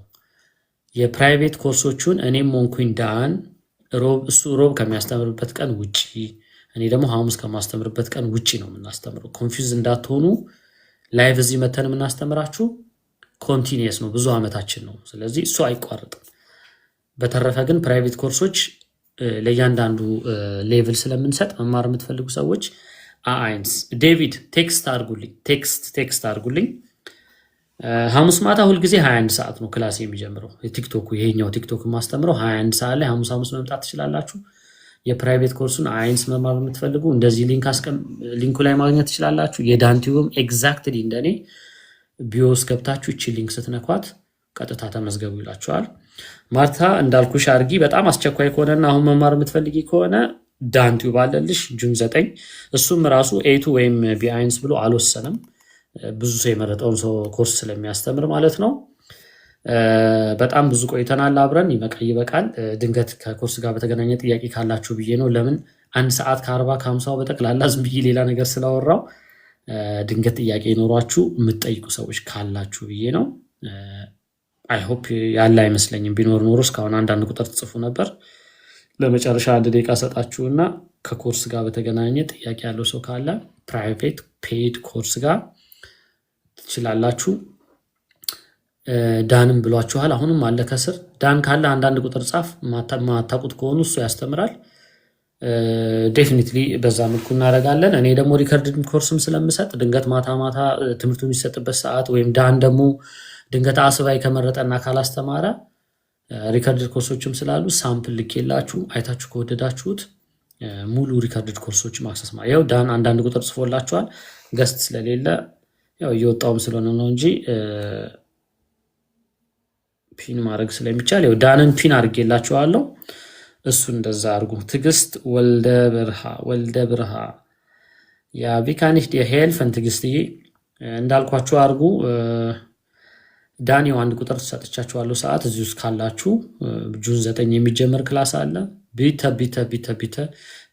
የፕራይቬት ኮርሶቹን እኔም ሞንኩኝ ዳን እሱ ሮብ ከሚያስተምርበት ቀን ውጪ፣ እኔ ደግሞ ሐሙስ ከማስተምርበት ቀን ውጪ ነው የምናስተምረው። ኮንፊውዝ እንዳትሆኑ። ላይቭ እዚህ መተን የምናስተምራችሁ ኮንቲኒየስ ነው፣ ብዙ ዓመታችን ነው። ስለዚህ እሱ አይቋረጥም። በተረፈ ግን ፕራይቬት ኮርሶች ለእያንዳንዱ ሌቭል ስለምንሰጥ መማር የምትፈልጉ ሰዎች አይንስ ዴቪድ ቴክስት አድርጉልኝ። ሐሙስ ማታ ሁልጊዜ 21 ሰዓት ነው ክላስ የሚጀምረው። ቲክቶኩ ይሄኛው ቲክቶክ ማስተምረው 21 ሰዓት ላይ ሐሙስ መምጣት ትችላላችሁ። የፕራይቬት ኮርሱን አይንስ መማር የምትፈልጉ እንደዚህ ሊንኩ ላይ ማግኘት ትችላላችሁ። የዳንቲዩብም ኤግዛክትሊ እንደኔ ቢዮስ ገብታችሁ እቺ ሊንክ ስትነኳት ቀጥታ ተመዝገቡ ይላችኋል። ማርታ እንዳልኩሽ አርጊ። በጣም አስቸኳይ ከሆነና አሁን መማር የምትፈልጊ ከሆነ ዳንቲዩብ አለልሽ ጁን 9። እሱም ራሱ ኤቱ ወይም ቢአይንስ ብሎ አልወሰንም። ብዙ ሰው የመረጠውን ሰው ኮርስ ስለሚያስተምር ማለት ነው። በጣም ብዙ ቆይተናል አብረን። ይበቃል። ድንገት ከኮርስ ጋር በተገናኘ ጥያቄ ካላችሁ ብዬ ነው። ለምን 1 ሰዓት ከ40 ከ50 በጠቅላላ ዝም ብዬ ሌላ ነገር ስላወራው ድንገት ጥያቄ ይኖሯችሁ የምትጠይቁ ሰዎች ካላችሁ ብዬ ነው። አይሆፕ ያለ አይመስለኝም። ቢኖር ኖሮ እስካሁን አንዳንድ ቁጥር ትጽፉ ነበር። ለመጨረሻ 1 ደቂቃ ሰጣችሁና ከኮርስ ጋር በተገናኘ ጥያቄ ያለው ሰው ካለ ፕራይቬት ፔድ ኮርስ ጋር ትችላላችሁ። ዳንም ብሏችኋል። አሁንም አለ ከስር ዳን ካለ አንዳንድ ቁጥር ጻፍ። ማታቁት ከሆኑ እሱ ያስተምራል። ዴፊኒትሊ በዛ መልኩ እናደርጋለን። እኔ ደግሞ ሪከርድድ ኮርስም ስለምሰጥ ድንገት ማታ ትምህርቱ የሚሰጥበት ሰዓት ወይም ዳን ደግሞ ድንገት አስባይ ከመረጠና ካላስተማረ ሪከርድድ ኮርሶችም ስላሉ ሳምፕል ልኬላችሁ አይታችሁ ከወደዳችሁት ሙሉ ሪከርድድ ኮርሶች ማክሰስ ያው ዳን አንዳንድ ቁጥር ጽፎላችኋል። ገስት ስለሌለ ያው እየወጣውም ስለሆነ ነው እንጂ ፒን ማድረግ ስለሚቻል ያው ዳንን ፒን አድርጌላችኋለሁ። እሱ እንደዛ አድርጉ። ትግስት ወልደ ብርሃ ያ ቢካኒሽ ሄልፈን ትግስትዬ እንዳልኳችሁ አድርጉ። ዳኒው 1 ቁጥር ተሰጥቻችኋለሁ ሰዓት እዚህ ውስጥ ካላችሁ ጁን 9 የሚጀመር ክላስ አለ። ቢተ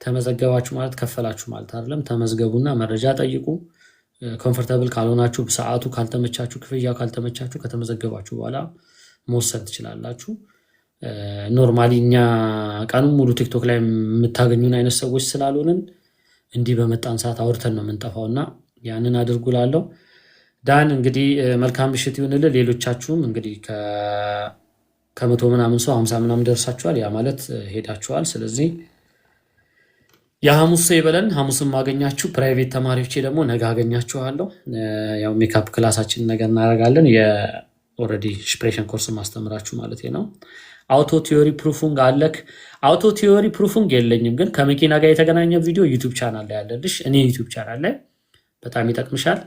ተመዘገባችሁ ማለት ከፈላችሁ ማለት አይደለም። ተመዝገቡና መረጃ ጠይቁ። ኮምፎርታብል ካልሆናችሁ ሰዓቱ ካልተመቻችሁ፣ ክፍያው ካልተመቻችሁ ከተመዘገባችሁ በኋላ መወሰን ትችላላችሁ። ኖርማሊ እኛ ቀኑን ሙሉ ቲክቶክ ላይ የምታገኙን አይነት ሰዎች ስላልሆንን እንዲህ በመጣን ሰዓት አውርተን ነው የምንጠፋውና ያንን አድርጉላለሁ። ዳን እንግዲህ መልካም ምሽት ይሁንልህ። ሌሎቻችሁም እንግዲህ ከመቶ ምናምን ሰው 50 ምናምን ደርሳችኋል። ያ ማለት ሄዳችኋል። ስለዚህ የሐሙስ ሰው ይበለን። ሐሙስም ማገኛችሁ ፕራይቬት ተማሪዎቼ ደግሞ ነገ አገኛችኋለሁ። ያው ሜካፕ ክላሳችን ነገ እናደርጋለን። የኦልሬዲ ስፕሬሽን ኮርስ ማስተምራችሁ ማለት ነው። አውቶ ቲዮሪ ፕሩፉንግ አለክ? አውቶ ቲዮሪ ፕሩፉንግ የለኝም፣ ግን ከመኪና ጋር የተገናኘ ቪዲዮ ዩቲዩብ ቻናል ላይ ያለልሽ። እኔ ዩቲዩብ ቻናል ላይ በጣም ይጠቅምሻል።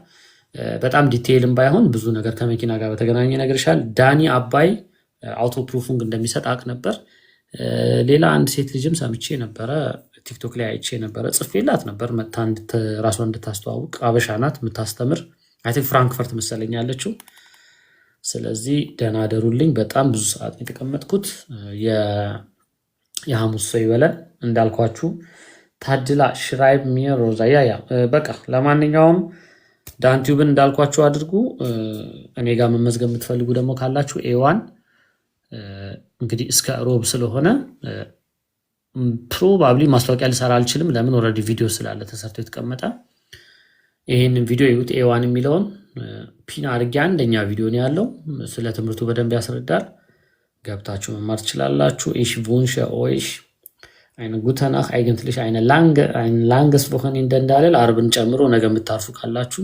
በጣም ዲቴይልም ባይሆን ብዙ ነገር ከመኪና ጋር በተገናኘ ነግርሻል። ዳኒ አባይ አውቶ ፕሩፉንግ እንደሚሰጥ አቅ ነበር። ሌላ አንድ ሴት ልጅም ሰምቼ ነበረ፣ ቲክቶክ ላይ አይቼ ነበረ። ጽፌላት ነበር መታ ራሷን እንድታስተዋውቅ። አበሻ ናት የምታስተምር። አይ ቲንክ ፍራንክፈርት መሰለኝ ያለችው። ስለዚህ ደህና አደሩልኝ። በጣም ብዙ ሰዓት የተቀመጥኩት የሐሙስ ሰው ይበለን እንዳልኳችሁ። ታድላ ሽራይብ ሚሮዛ ያ በቃ ለማንኛውም ዳንቲዩብን እንዳልኳችሁ አድርጉ። እኔ ጋር መመዝገብ የምትፈልጉ ደግሞ ካላችሁ ኤዋን እንግዲህ እስከ ሮብ ስለሆነ ፕሮባብሊ ማስታወቂያ ልሰራ አልችልም። ለምን ኦልሬዲ ቪዲዮ ስላለ ተሰርቶ የተቀመጠ ይሄንን ቪዲዮ ይዩት። ኤዋን የሚለውን ፒን አድርጌ አንደኛ ቪዲዮ ነው ያለው። ስለ ትምህርቱ በደንብ ያስረዳል። ገብታችሁ መማር ትችላላችሁ። ich wünsche euch eine gute Nacht, eigentlich eine langes Wochenende እንዳለ አርብን ጨምሮ ነገ የምታርፉ ካላችሁ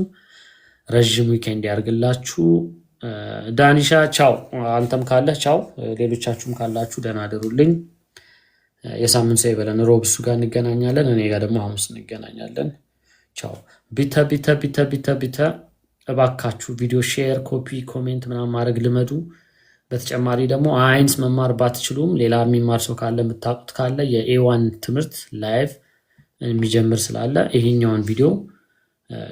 ረጅም ዊኬንድ ያርግላችሁ። ዳኒሻ ቻው። አንተም ካለህ ቻው። ሌሎቻችሁም ካላችሁ ደህና አደሩልኝ። የሳምንት ሰው ይበለን። ሮብ እሱ ጋር እንገናኛለን። እኔ ጋር ደግሞ ሐሙስ እንገናኛለን። ቻው። ቢተ እባካችሁ ቪዲዮ ሼር፣ ኮፒ፣ ኮሜንት ምናምን ማድረግ ልመዱ። በተጨማሪ ደግሞ አይንስ መማር ባትችሉም ሌላ የሚማር ሰው ካለ የምታውቁት ካለ የኤዋን ትምህርት ላይቭ የሚጀምር ስላለ ይሄኛውን ቪዲዮ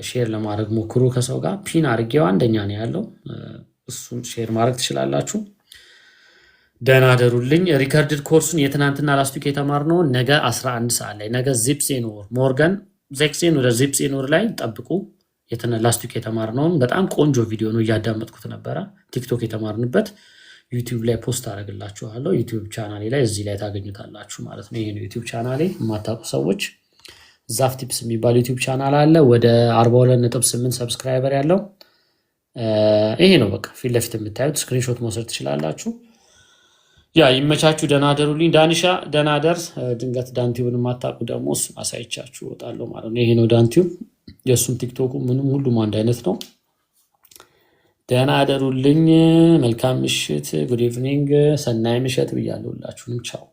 ሼር ለማድረግ ሞክሩ ከሰው ጋር። ፒን አድርጌው አንደኛ ነው ያለው፣ እሱን ሼር ማድረግ ትችላላችሁ። ደህና አደሩልኝ። ሪከርድድ ኮርሱን የትናንትና ላስቲክ የተማርነው ነገ 11 ሰዓት ላይ ነገ ዚፕሴኖር ሞርጋን ዜክሴን ወደ ዚፕሴኖር ላይ ጠብቁ። ላስቲክ የተማርነውን በጣም ቆንጆ ቪዲዮ ነው፣ እያዳመጥኩት ነበረ። ቲክቶክ የተማርንበት ዩቲዩብ ላይ ፖስት አደርግላችኋለሁ። ዩቲዩብ ቻናሌ ላይ እዚህ ላይ ታገኙታላችሁ ማለት ነው። ይሄ ነው ዩቲዩብ ቻናሌ። የማታውቁ ሰዎች ዛፍ ቲፕስ የሚባል ዩቲዩብ ቻናል አለ፣ ወደ 42.8 ሰብስክራይበር ያለው ይሄ ነው። በቃ ፊት ለፊት የምታዩት ስክሪንሾት መውሰድ ትችላላችሁ። ያ ይመቻችሁ። ደህና አደሩልኝ። ዳኒሻ ደህና ደርስ። ድንገት ዳንቲዩብን የማታውቁ ደግሞ እሱን አሳይቻችሁ እወጣለሁ ማለት ነው። ይሄ ነው ዳንቲዩብ። የእሱም ቲክቶኩ ምንም ሁሉም አንድ አይነት ነው። ደህና አደሩልኝ። መልካም ምሽት፣ ጉድ ኢቭኒንግ፣ ሰናይ ምሽት ብያለሁ ሁላችሁንም። ቻው።